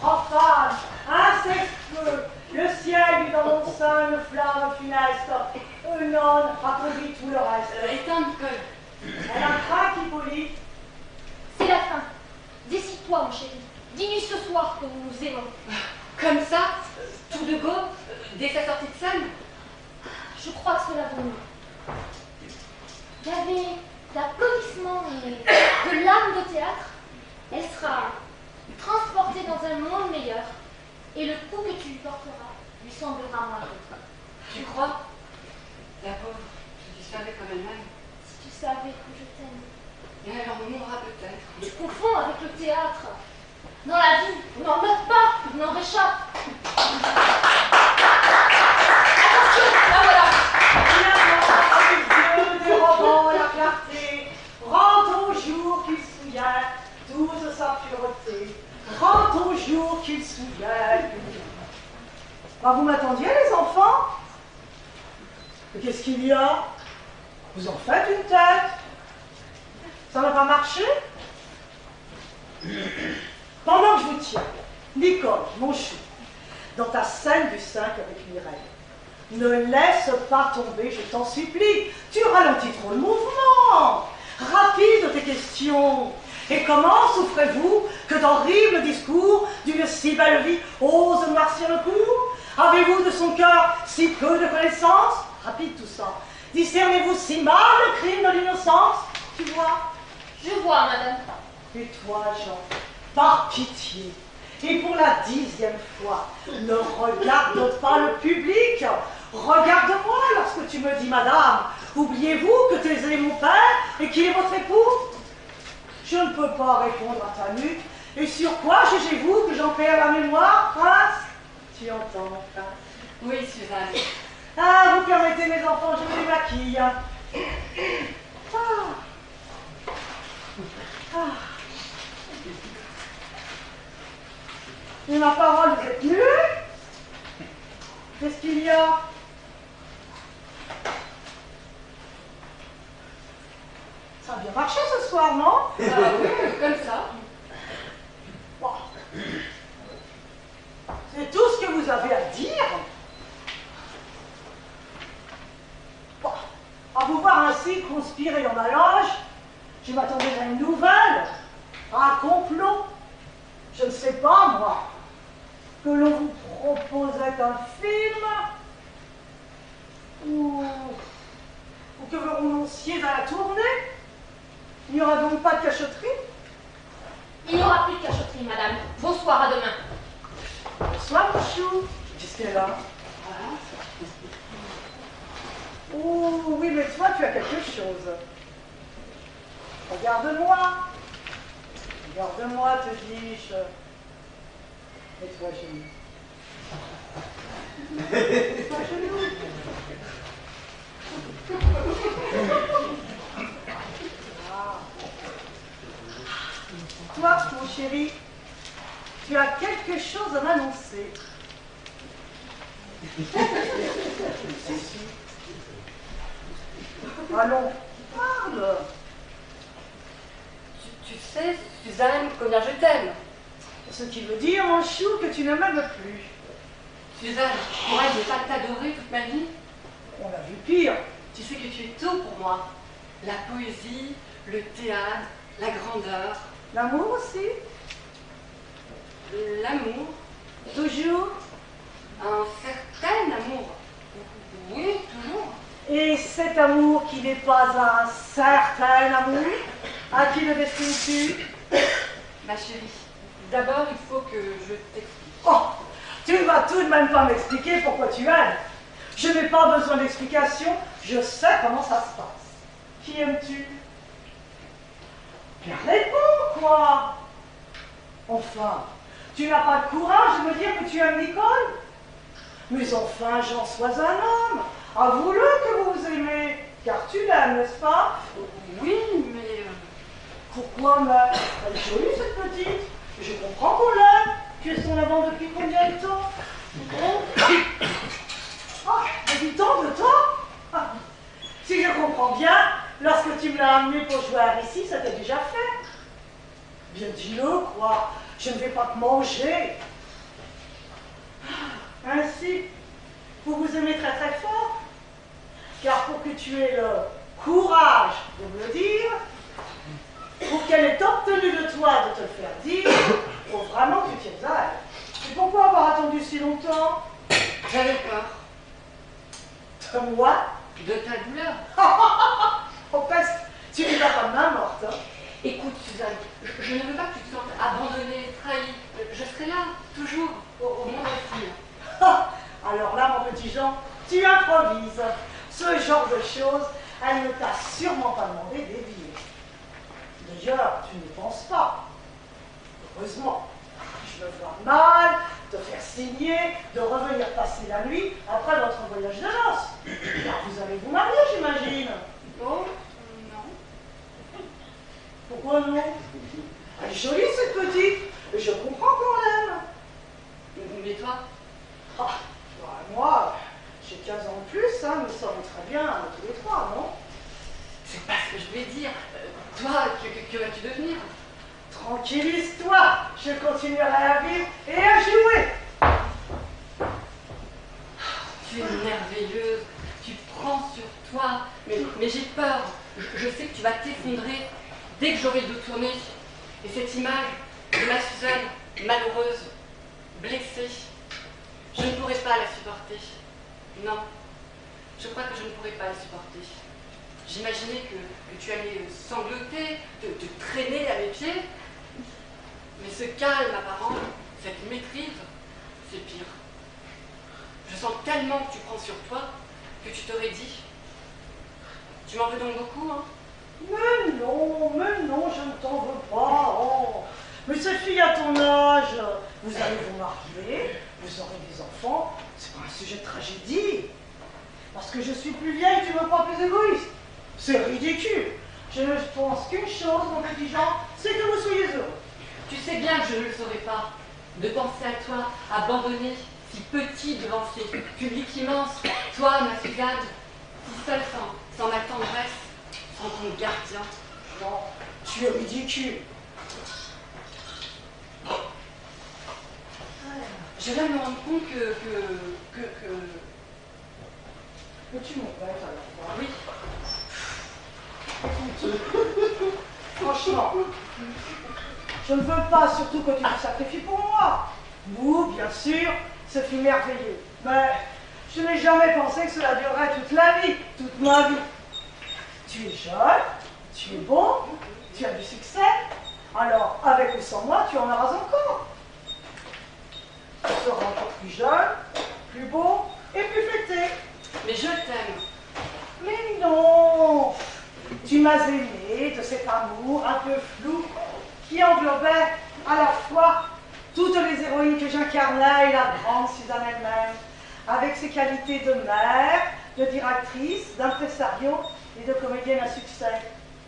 Enfin, incestueux, Le ciel vit dans mon sein une flamme funeste. Eunone applaudit tout le reste. Éteins, Nicole. Elle a craque, Hippolyte. C'est la fin. Décide-toi, mon chéri. Dis-lui ce soir que nous nous aimons. Comme ça, tout de go, dès sa sortie de scène. Je crois que cela vaut mieux. Il y avait d'applaudissements et de larmes de théâtre. Elle sera transportée dans un monde meilleur. Et le coup que tu lui porteras lui semblera moindre. Tu crois? La pauvre, je savais comme elle-même. Si tu savais que je t'aime. Et elle en mourra peut-être. Tu confonds avec le théâtre. Dans la vie, on n'en meurt pas, on en réchappe. Attention, là voilà. Viens, avec Dieu, dérobant la clarté, rend au jour qu'il souvienne toute sa pureté. Rend au jour qu'il souvienne. Ah, vous m'attendiez, les enfants? Mais qu'est-ce qu'il y a? Vous en faites une tête? Ça n'a pas marché? Pendant que je vous tiens, Nicole, mon chou, dans ta scène du 5 avec Mireille, ne laisse pas tomber, je t'en supplie. Tu ralentis trop le mouvement. Rapide tes questions. Et comment souffrez-vous que d'horribles discours d'une si belle vie osent noircir le cours? Avez-vous de son cœur si peu de connaissance? Rapide tout ça. Discernez-vous si mal le crime de l'innocence? Tu vois? Je vois, madame. Et toi, Jean, par pitié, et pour la 10e fois, ne regarde pas le public. Regarde-moi lorsque tu me dis, madame, oubliez-vous que tu es mon père et qu'il est votre époux? Je ne peux pas répondre à ta nuque. Et sur quoi jugez-vous que j'en perds la mémoire, prince? Tu entends, mon prince? Oui, Suzanne. Ah, vous permettez, mes enfants, je me démaquille. Et ma parole, vous êtes nuls? Qu'est-ce qu'il y a? Ça a bien marché ce soir, non? Oui, comme ça. Bon. C'est tout ce que vous avez à dire? Bon. À vous voir ainsi conspirer dans ma loge, je m'attendais à une nouvelle, à un complot. Je ne sais pas, moi, que l'on vous proposait un film ou que vous renonciez à la tournée. Il n'y aura donc pas de cachotterie? Il n'y aura plus de cachotterie, madame. Bonsoir, à demain. Bonsoir, mon chou. Qu'est-ce qu'elle a? Oh, oui, mais toi, tu as quelque chose. Regarde-moi. Regarde-moi, te dis-je. Mets-toi à genoux. Mets-toi à genoux. Ah. Toi, mon chéri, tu as quelque chose à m'annoncer. Si, si. Allons, parle. Tu sais, Suzanne, combien je t'aime. Ce qui veut dire, mon chou, que tu ne m'aimes plus. Suzanne, pourrais-je pas t'adorer toute ma vie? On a vu pire. Tu sais que tu es tout pour moi. La poésie, le théâtre, la grandeur. L'amour aussi. L'amour. Toujours. Un certain amour. Oui, toujours. Et cet amour qui n'est pas un certain amour, à qui le destines-tu? Ma chérie, d'abord il faut que je t'explique. Oh, tu ne vas tout de même pas m'expliquer pourquoi tu aimes. Je n'ai pas besoin d'explication, je sais comment ça se passe. Qui aimes-tu? Bien réponds, quoi. Enfin, tu n'as pas de courage de me dire que tu aimes Nicole? Mais enfin, j'en sois un homme. Avoue-le que vous vous aimez, car tu l'aimes, n'est-ce pas? Oui, mais... Pourquoi, mais elle est jolie, cette petite. Je comprends qu'on l'aime. Tu es son amant depuis combien de temps? Ah, depuis tant de temps? Ah, si je comprends bien, lorsque tu me l'as amené pour jouer ici, c'était déjà fait. Bien dis-le, quoi. Je ne vais pas te manger. Ainsi, vous vous aimez très très fort, car pour que tu aies le courage de me le dire, pour qu'elle ait obtenu de toi de te le faire dire, il faut vraiment que tu tiennes à elle. Et pourquoi avoir attendu si longtemps? J'avais peur. De moi? De ta douleur. Oh peste, tu n'es pas comme main morte. Hein. Écoute, Suzanne, je ne veux pas que tu te sentes abandonnée, trahie. Je serai là, toujours, au moins aussi. Alors là, mon petit Jean, tu improvises. Ce genre de choses, elle ne t'a sûrement pas demandé d'éviter. D'ailleurs, tu n'y penses pas. Heureusement, je me vois mal te faire signer, de revenir passer la nuit après votre voyage de noces. Car vous allez vous marier, j'imagine. Oh, non. Pourquoi non? Elle est jolie, cette petite. Et je comprends qu'on l'aime. Mais toi? Ah, moi, j'ai 15 ans de plus, hein, nous sommes très bien tous les trois, non? C'est pas ce que je voulais dire. Toi, que vas-tu devenir? Tranquillise-toi, je continuerai à vivre et à jouer. Tu es merveilleuse, tu prends sur toi, mais j'ai peur. Je sais que tu vas t'effondrer dès que j'aurai le dos tourné. Et cette image de ma Suzanne, malheureuse, blessée, je ne pourrai pas la supporter. Non, je crois que je ne pourrai pas la supporter. J'imaginais que tu allais sangloter, te traîner à mes pieds. Mais ce calme apparent, cette maîtrise, c'est pire. Je sens tellement que tu prends sur toi que tu t'aurais dit. Tu m'en veux donc beaucoup, hein? Mais non, je ne t'en veux pas. Oh. Mais cette fille à ton âge, vous allez vous marier, vous aurez des enfants, c'est pas un sujet de tragédie. Parce que je suis plus vieille, tu me crois plus égoïste. C'est ridicule. Je ne pense qu'une chose, mon petit Jean, c'est que vous soyez heureux. Tu sais bien que je ne le saurais pas. De penser à toi, abandonné, si petit devant ces publics immenses, toi, ma Suzanne, si seule sans ma tendresse, sans ton gardien. Non, tu es ridicule. Je viens de me rendre compte que... Mais tu m'embêtes alors. Oui. Franchement, je ne veux pas surtout que tu te sacrifies pour moi. Vous, bien sûr, ce fut merveilleux. Mais je n'ai jamais pensé que cela durerait toute la vie, toute ma vie. Tu es jeune, tu es beau, tu as du succès. Alors, avec ou sans moi, tu en auras encore. Tu seras encore plus jeune, plus beau et plus fêté. Mais je t'aime. Mais non! Tu m'as aimé de cet amour un peu flou qui englobait à la fois toutes les héroïnes que j'incarnais et la grande Suzanne elle-même, avec ses qualités de mère, de directrice, d'impresario et de comédienne à succès.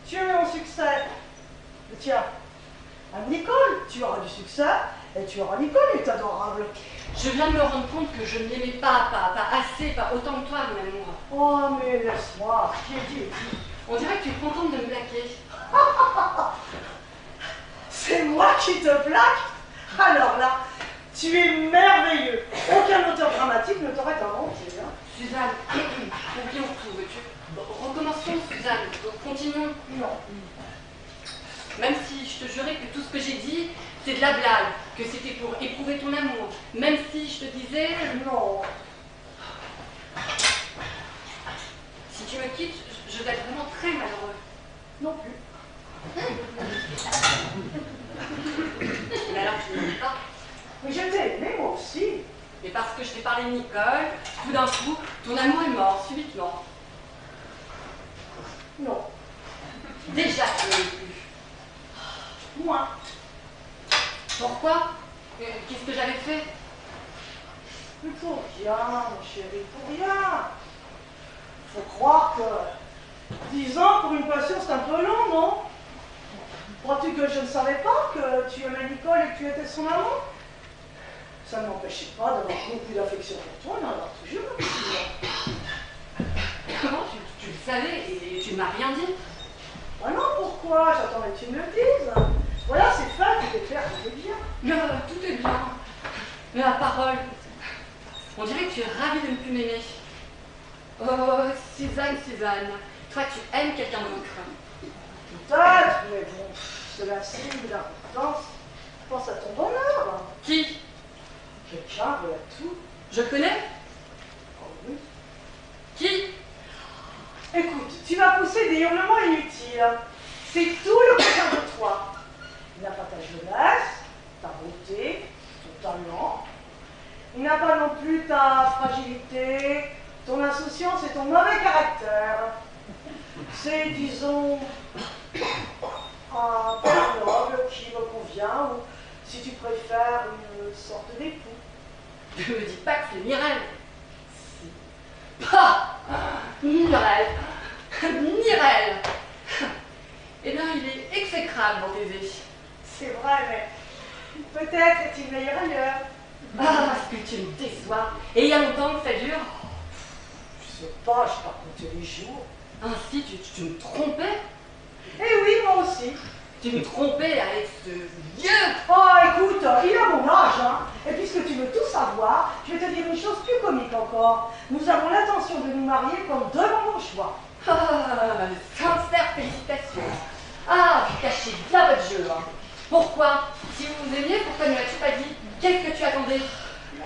Tu as eu mon succès. Et tiens, Nicole, tu auras du succès et tu auras Nicole, elle est adorable. Je viens de me rendre compte que je ne l'aimais pas assez, pas autant que toi, mon amour. Oh, mais laisse-moi, qui est dit. On dirait que tu es contente de me plaquer. C'est moi qui te plaque? Alors là, tu es merveilleux. Aucun auteur dramatique ne t'aurait inventé. Hein. Suzanne, oublions tout, veux-tu? Recommençons, Suzanne, continuons. Non. Même si je te jurais que tout ce que j'ai dit, c'est de la blague, que c'était pour éprouver ton amour. Même si je te disais... Non. Si tu me quittes, je vais être vraiment très malheureux. Non plus. Mais alors tu ne dis pas. Mais je t'ai aimé, moi aussi. Mais parce que je t'ai parlé de Nicole, tout d'un coup, ton amour est mort, subitement. Non. Déjà tu ne l'es plus. Moi. Pourquoi? Qu'est-ce que j'avais fait? Mais pour rien, mon chéri, pour rien. Faut croire que 10 ans pour une passion, c'est un peu long, non? Crois-tu que je ne savais pas que tu aimais Nicole et que tu étais son amant? Ça ne m'empêchait pas d'avoir beaucoup d'affection pour toi, d'en avoir toujours un petit peu. Comment tu le savais et tu ne m'as rien dit? Ah non, pourquoi? J'attendais que tu me le dises. Voilà, c'est fait, tout est clair, tout est bien. Mais tout est bien. Mais ma parole, On dirait que tu es ravie de ne plus m'aimer. Oh, Suzanne, Suzanne, toi tu aimes quelqu'un d'autre. Peut-être, mais bon, cela a signe d'importance. Pense à ton bonheur. Qui? Quelqu'un, voilà tout. Je le connais? Oh oui. Qui? Écoute, tu vas pousser des hurlements inutiles. C'est tout le contraire de toi. Il n'a pas ta jeunesse, ta beauté, ton talent. Il n'a pas non plus ta fragilité, ton insouciance et ton mauvais caractère. C'est, disons, un père noble qui me convient, ou si tu préfères, une sorte d'époux. Ne me dis pas que c'est Mireille. Si. Ah, Mireille. Mireille. Eh bien, il est exécrable dans tes yeux. C'est vrai, mais peut-être est-il meilleur ailleurs. Ah, parce que tu me déçois. Et il y a longtemps que ça dure? Je sais pas, je pas compter les jours. Ainsi, tu me trompais? Eh oui, moi aussi. Tu me trompais avec ce vieux. Oh, écoute, il a mon âge, hein. Et puisque tu veux tout savoir, je vais te dire une chose plus comique encore. Nous avons l'intention de nous marier comme deux bons choix. Ah, sincère félicitations. Ah, vous cachez bien votre jeu. Hein. Pourquoi? Si vous vous aimiez, pourquoi ne l'as-tu pas dit? Qu'est-ce que tu attendais?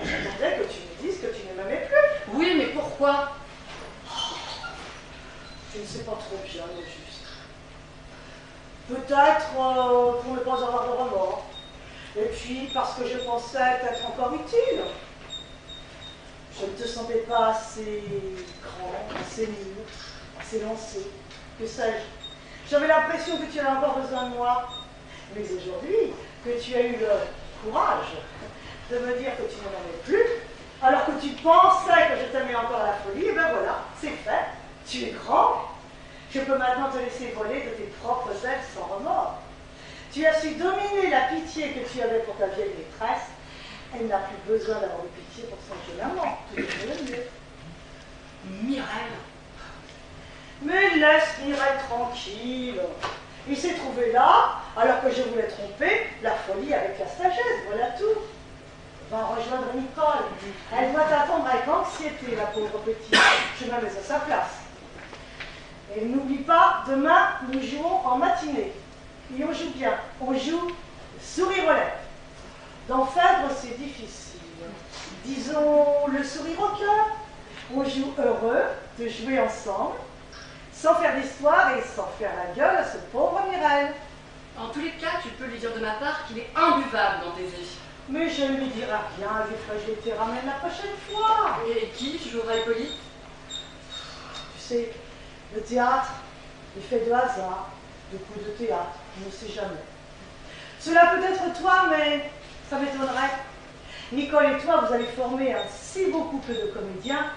J'attendais que tu me dises que tu ne m'aimais plus. Oui, mais pourquoi? Je ne sais pas trop bien, au juste. Peut-être pour ne pas avoir de remords. Et puis parce que je pensais t'être encore utile. Je ne te sentais pas assez grand, assez mûr, assez lancé. Que sais-je? J'avais l'impression que tu avais encore besoin de moi. Mais aujourd'hui, que tu as eu le courage de me dire que tu ne m'aimais plus, alors que tu pensais que je t'aimais encore à la folie, et ben voilà, c'est fait. Tu es grand. Je peux maintenant te laisser voler de tes propres ailes sans remords. Tu as su dominer la pitié que tu avais pour ta vieille maîtresse. Elle n'a plus besoin d'avoir de pitié pour son jeune amant. Tout est le mieux. Mireille. Mais laisse Mireille tranquille. Il s'est trouvé là, alors que je voulais tromper, la folie avec la sagesse, voilà tout. Va rejoindre Nicole. Elle doit t'attendre avec anxiété, la pauvre petite. Je me mets à sa place. Et n'oublie pas, demain, nous jouons en matinée. Et on joue bien. On joue souris-relais. Dans Phèdre, c'est difficile. Disons le sourire au cœur. On joue heureux de jouer ensemble, sans faire d'histoire et sans faire la gueule à ce pauvre Mireille. En tous les cas, tu peux lui dire de ma part qu'il est imbuvable dans tes yeux. Mais je ne lui dirai rien, je te ramène la prochaine fois. Et qui jouera Hippolyte? Tu sais, le théâtre est fait de hasard, de coups de théâtre, on ne sait jamais. Cela peut être toi, mais ça m'étonnerait. Nicole et toi, vous allez former un si beau couple de comédiens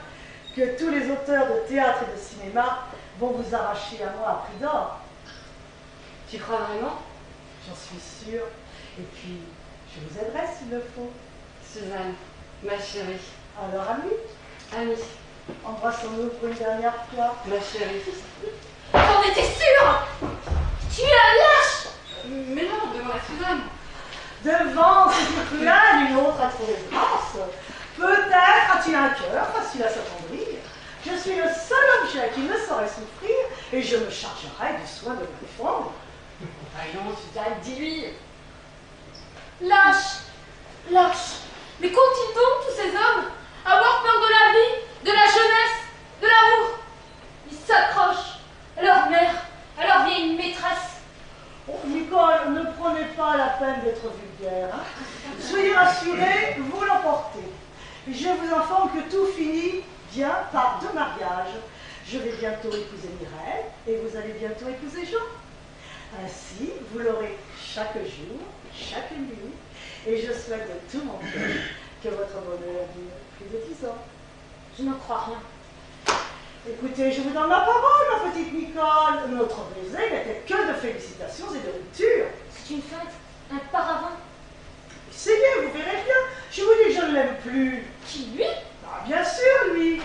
que tous les auteurs de théâtre et de cinéma vont vous arracher à moi à prix d'or. Tu crois vraiment? J'en suis sûre. Et puis, je vous aiderai s'il le faut. Suzanne, ma chérie. Alors, amis, Amie, embrassons-nous pour une dernière fois. ma chérie. J'en étais sûre! Tu es un lâche! Mais non, demande à Suzanne. Devant cette plein d'une autre à trouver grâce, peut-être as-tu un cœur facile à s'attendrir. Je suis le seul objet qui ne saurait souffrir et je me chargerai du soin de le défendre. Voyons, Suzanne, dis-lui. Lâche! Lâche! Mais qu'ont-ils donc, tous ces hommes? Avoir peur de la vie, de la jeunesse, de l'amour? Ils s'accrochent à leur mère, à leur vieille maîtresse. Oh, Nicole, ne prenez pas la peine d'être vulgaire. Hein. Soyez rassurés, vous l'emportez. Je vous informe que tout finit bien par deux mariages. Je vais bientôt épouser Mireille et vous allez bientôt épouser Jean. Ainsi, vous l'aurez chaque jour, chaque nuit, et je souhaite de tout mon cœur que votre bonheur dure plus de 10 ans. Je n'en crois rien. Écoutez, je vous donne ma parole, ma petite Nicole. Notre baiser n'était que de félicitations et de rupture. C'est une fête, un paravent. Essayez, vous verrez bien. Je vous dis que je ne l'aime plus. Qui, lui? Ah, bien sûr, lui.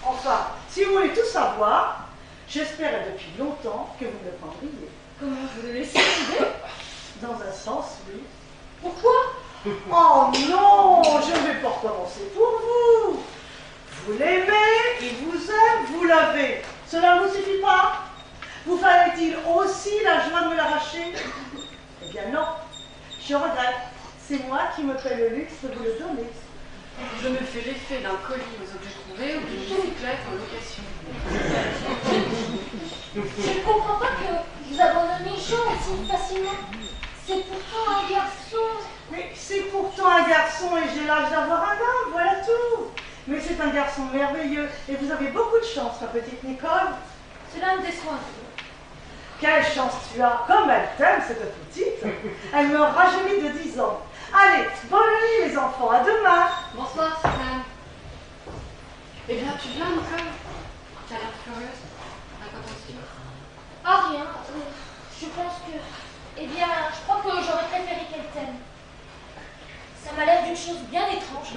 Enfin, si vous voulez tout savoir, j'espérais depuis longtemps que vous me prendriez. Comment vous le laissez tomber? Dans un sens, oui. Pourquoi? Oh non, je ne vais pas recommencer pour vous. Vous l'aimez, il vous aime, vous l'avez. Cela ne vous suffit pas? Vous fallait-il aussi la joie de me l'arracher? Eh bien non, je regrette. C'est moi qui me fais le luxe de vous le donner. Je me fais l'effet d'un colis aux objets trouvés ou d'une bicyclette en location. Je ne comprends pas que vous abandonniez Jean aussi facilement. C'est pourtant un garçon. Mais c'est pourtant un garçon et j'ai l'âge d'avoir un homme, voilà tout. Mais c'est un garçon merveilleux et vous avez beaucoup de chance, ma petite Nicole. Cela me déçoit un peu. Quelle chance tu as, comme elle t'aime, cette petite. Elle me rajeunit de 10 ans. Allez, bonne nuit les enfants, à demain. Bonsoir, Suzanne. Eh bien, tu viens, Nicole? Tu as l'air furieuse. À quoi penses-tu? Ah, rien. Je pense que... Eh bien, je crois que j'aurais préféré qu'elle t'aime. Ça m'a l'air d'une chose bien étrange.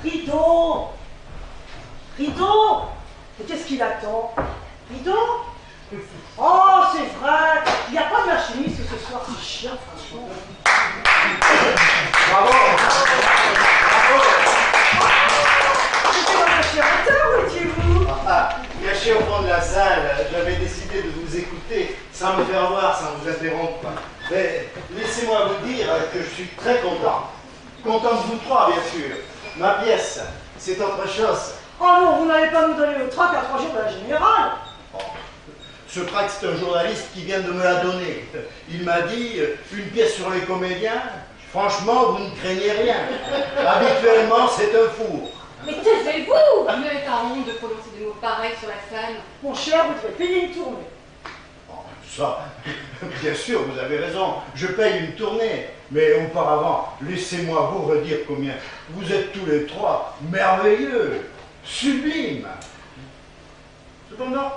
Rideau! Rideau! Mais qu'est-ce qu'il attend? Rideau? Oh, c'est vrai! Il n'y a pas de machiniste ce soir, c'est chiant, franchement. Bravo! C'était votre aspirateur, où étiez-vous? Caché au fond de la salle, j'avais décidé de vous écouter sans me faire voir, sans vous interrompre. Mais laissez-moi vous dire que je suis très content. Content de vous trois, bien sûr. Ma pièce, c'est autre chose. Oh non, vous n'allez pas nous donner le trac à 3 jours de la générale. Oh. Ce trac, c'est un journaliste qui vient de me la donner. Il m'a dit, une pièce sur les comédiens, franchement, vous ne craignez rien. Habituellement, c'est un four. Mais taisez-vous! Il n'avait pas honte de prononcer des mots pareils sur la scène. Mon cher, vous devez payer une tournée. Oh, ça, bien sûr, vous avez raison, je paye une tournée. Mais auparavant, laissez-moi vous redire combien vous êtes tous les trois merveilleux, sublimes. Cependant,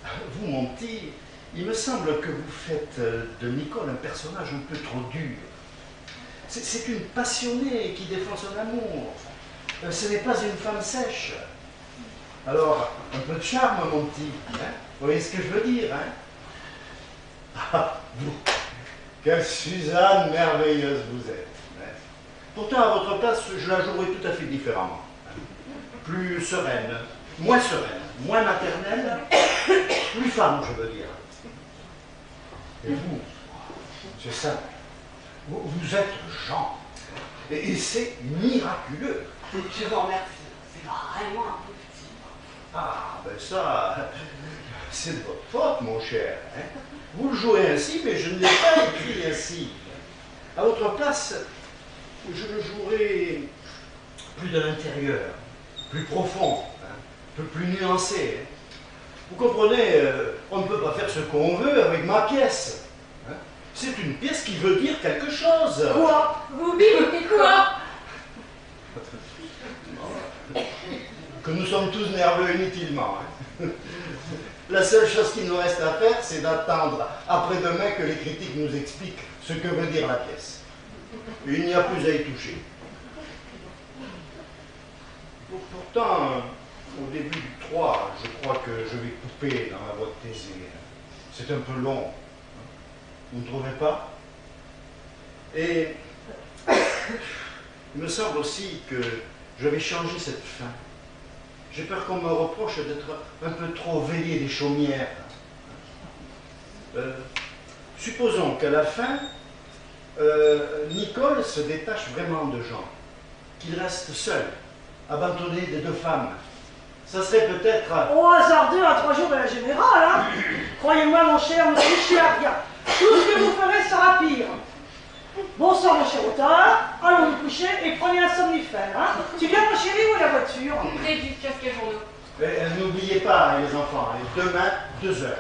vous, mon petit, il me semble que vous faites de Nicole un personnage un peu trop dur. C'est une passionnée qui défend son amour. Ce n'est pas une femme sèche. Alors, un peu de charme, mon petit. Hein? Vous voyez ce que je veux dire, hein? Ah, vous, quelle Suzanne merveilleuse vous êtes. Hein? Pourtant, à votre place, je la jouerai tout à fait différemment. Hein? Plus sereine, moins maternelle, plus femme, je veux dire. Et vous, c'est ça. Vous êtes Jean. Et c'est miraculeux. Je vous remercie. C'est vraiment un peu petit. Ah, ben ça, c'est de votre faute, mon cher. Hein? Vous le jouez ainsi, mais je ne l'ai pas écrit ainsi. À votre place, je le jouerai plus de l'intérieur, plus profond, hein? Un peu plus nuancé. Hein? Vous comprenez, on ne peut pas faire ce qu'on veut avec ma pièce. Hein? C'est une pièce qui veut dire quelque chose. Quoi? Vous bipez quoi? Que nous sommes tous nerveux inutilement. Hein? La seule chose qu'il nous reste à faire, c'est d'attendre après-demain que les critiques nous expliquent ce que veut dire la pièce. Et il n'y a plus à y toucher. Pourtant, au début du 3, je crois que je vais couper dans la voie de Thésée. C'est un peu long. Vous ne trouvez pas? Et il me semble aussi que je vais changer cette fin. J'ai peur qu'on me reproche d'être un peu trop veillé des chaumières. Supposons qu'à la fin, Nicole se détache vraiment de Jean, qu'il reste seul, abandonné des deux femmes. Ça serait peut-être... Au hasardeux à 3 jours de la générale, hein. Croyez-moi, mon cher, ne touchez à rien. Tout ce que vous ferez sera pire. Bonsoir, mon cher auteur. Allons nous coucher et prenez un somnifère. Hein. Tu viens, mon chéri, ou la voiture? Prévu, casque et journaux. N'oubliez pas, les enfants, demain, 2 heures.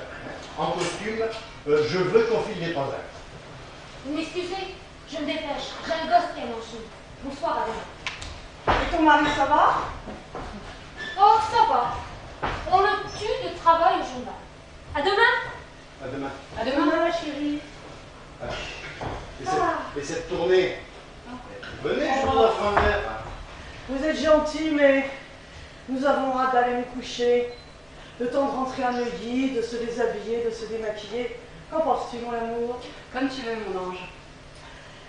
En costume, je veux qu'on file les 3 actes. Vous m'excusez, je me dépêche. J'ai un gosse qui est en chou. Bonsoir, à demain. Et ton mari, ça va? Oh, ça va. On le tue de travail au journal. À demain. À demain. À demain. Ma chérie. Et cette tournée, venez, je vous offre un verre. Vous êtes gentil, mais nous avons hâte d'aller nous coucher. Le temps de rentrer à Neuilly, de se déshabiller, de se démaquiller. Qu'en penses-tu, mon amour? Comme tu veux, mon ange.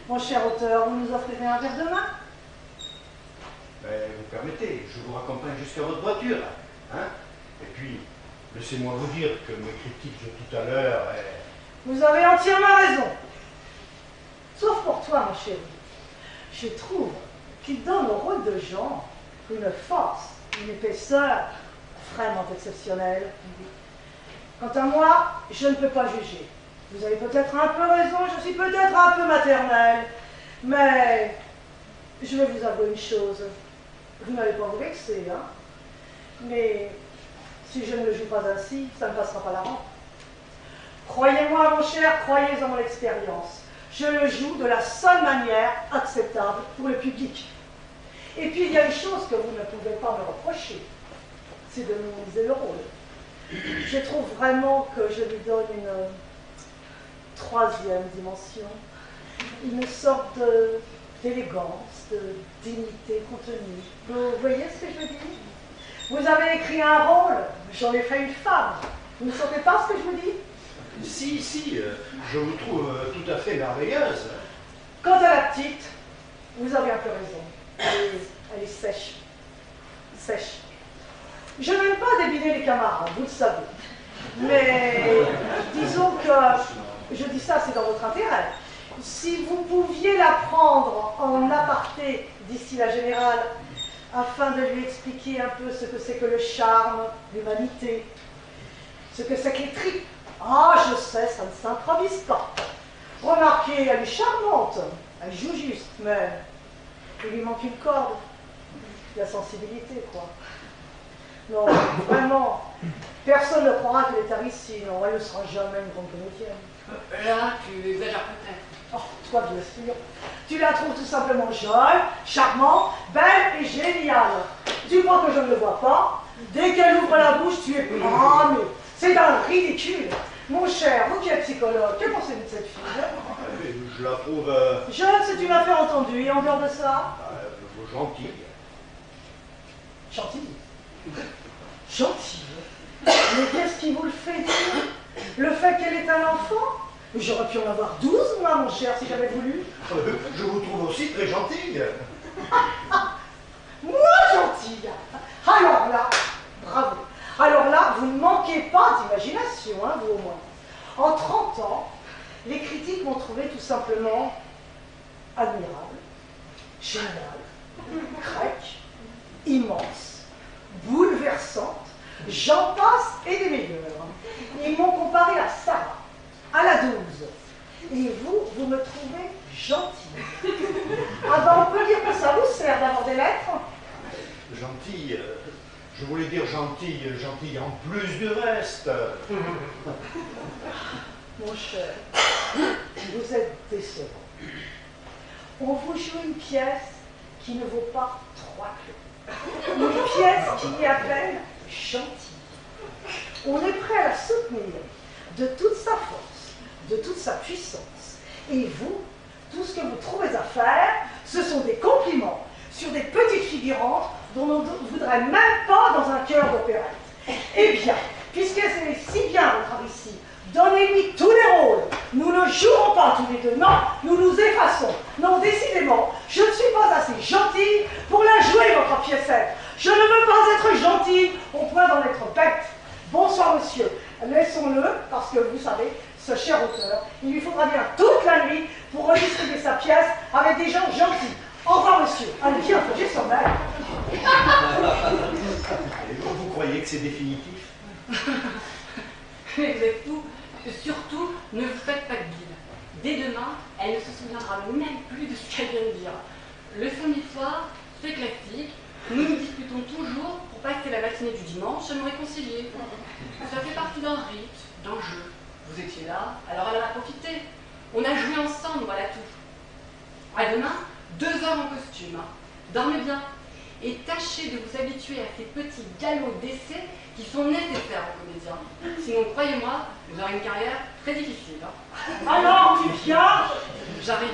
Mon cher auteur, vous nous offrirez un verre de vin? Ben, vous permettez, je vous raccompagne jusqu'à votre voiture. Hein? Et puis, laissez-moi vous dire que mes critiques de tout à l'heure... Vous avez entièrement raison. Sauf pour toi, mon chéri. Je trouve qu'il donne au rôle de Jean une force, une épaisseur vraiment exceptionnelle. Quant à moi, je ne peux pas juger. Vous avez peut-être un peu raison, je suis peut-être un peu maternelle, mais je vais vous avouer une chose. Vous n'allez pas vous vexer, hein? Mais si je ne le joue pas ainsi, ça ne passera pas la rampe. Croyez-moi, mon cher, croyez en mon expérience. Je le joue de la seule manière acceptable pour le public. Et puis, il y a une chose que vous ne pouvez pas me reprocher, c'est de minimiser le rôle. Je trouve vraiment que je lui donne une troisième dimension, une sorte d'élégance, de dignité contenue. Vous voyez ce que je veux dire? Vous avez écrit un rôle, j'en ai fait une femme. Vous ne savez pas ce que je vous dis? Si, je vous trouve tout à fait merveilleuse. Quant à la petite, vous avez un peu raison. Elle est sèche. Sèche. Je n'aime pas débiner les camarades, vous le savez. Mais disons que, je dis ça, c'est dans votre intérêt. Si vous pouviez la prendre en aparté d'ici la générale, afin de lui expliquer un peu ce que c'est que le charme, l'humanité, ce que c'est que les tripes. Ah, je sais, ça ne s'improvise pas. Remarquez, elle est charmante, elle joue juste, mais il lui manque une corde, la sensibilité, quoi. Non, vraiment, personne ne croira qu'elle est ici, non, elle ne sera jamais une grande comédienne. Là, tu exagères peut-être. Oh, toi, bien sûr. Tu la trouves tout simplement jolie, charmante, belle et géniale. Du moins que je ne le vois pas, dès qu'elle ouvre la bouche, tu es mais c'est un ridicule. Mon cher, vous qui êtes psychologue, que pensez-vous de cette fille? Je la trouve... Jeune, c'est une affaire entendue, et en dehors de ça? Gentille. Gentille? Gentille? Mais qu'est-ce qui vous le fait dire? Le fait qu'elle est un enfant? J'aurais pu en avoir 12, moi, mon cher, si j'avais voulu. Je vous trouve aussi très gentille. Moi, gentille? Alors là, bravo. Alors là, vous ne manquez pas d'imagination, hein, vous au moins. En 30 ans, les critiques m'ont trouvé tout simplement admirable, génial, grecque, immense, bouleversante, j'en passe et des meilleurs. Ils m'ont comparé à Sarah, à la 12. Et vous me trouvez gentille. Ah ben, on peut dire que ça vous sert d'avoir des lettres? Gentille, je voulais dire gentille en plus du reste. Mon cher, vous êtes décevant. On vous joue une pièce qui ne vaut pas 3 clous. Une pièce qui est à peine gentille. On est prêt à la soutenir de toute sa force, de toute sa puissance. Et vous, tout ce que vous trouvez à faire, ce sont des compliments sur des petites figurantes dont on ne voudrait même pas dans un chœur d'opérette. Eh bien, puisque c'est si bien votre ici, donnez-lui tous les rôles. Nous ne jouerons pas tous les deux, non, nous nous effaçons. Non, décidément, je ne suis pas assez gentille pour la jouer, votre piécette. Je ne veux pas être gentille au point d'en être bête. Bonsoir, monsieur. Laissons-le, parce que vous savez, ce cher auteur, il lui faudra bien toute la nuit pour redistribuer sa pièce avec des gens gentils. Au revoir, monsieur. Allez, viens, faut juste s'en aller. Vous croyez que c'est définitif? Mais vous êtes fous. Surtout, ne vous faites pas de bile. Dès demain, elle ne se souviendra même plus de ce qu'elle vient de dire. Le samedi soir, c'est classique. Nous nous disputons toujours pour passer la matinée du dimanche à nous réconcilier. Ça fait partie d'un rite, d'un jeu. Vous étiez là, alors elle en a profité. On a joué ensemble, voilà tout. À demain, 2 heures en costume. Dormez bien et tâchez de vous habituer à ces petits galops d'essai qui sont nécessaires aux comédiens. Sinon, croyez-moi, vous aurez une carrière très difficile. Alors, tu viens? J'arrive.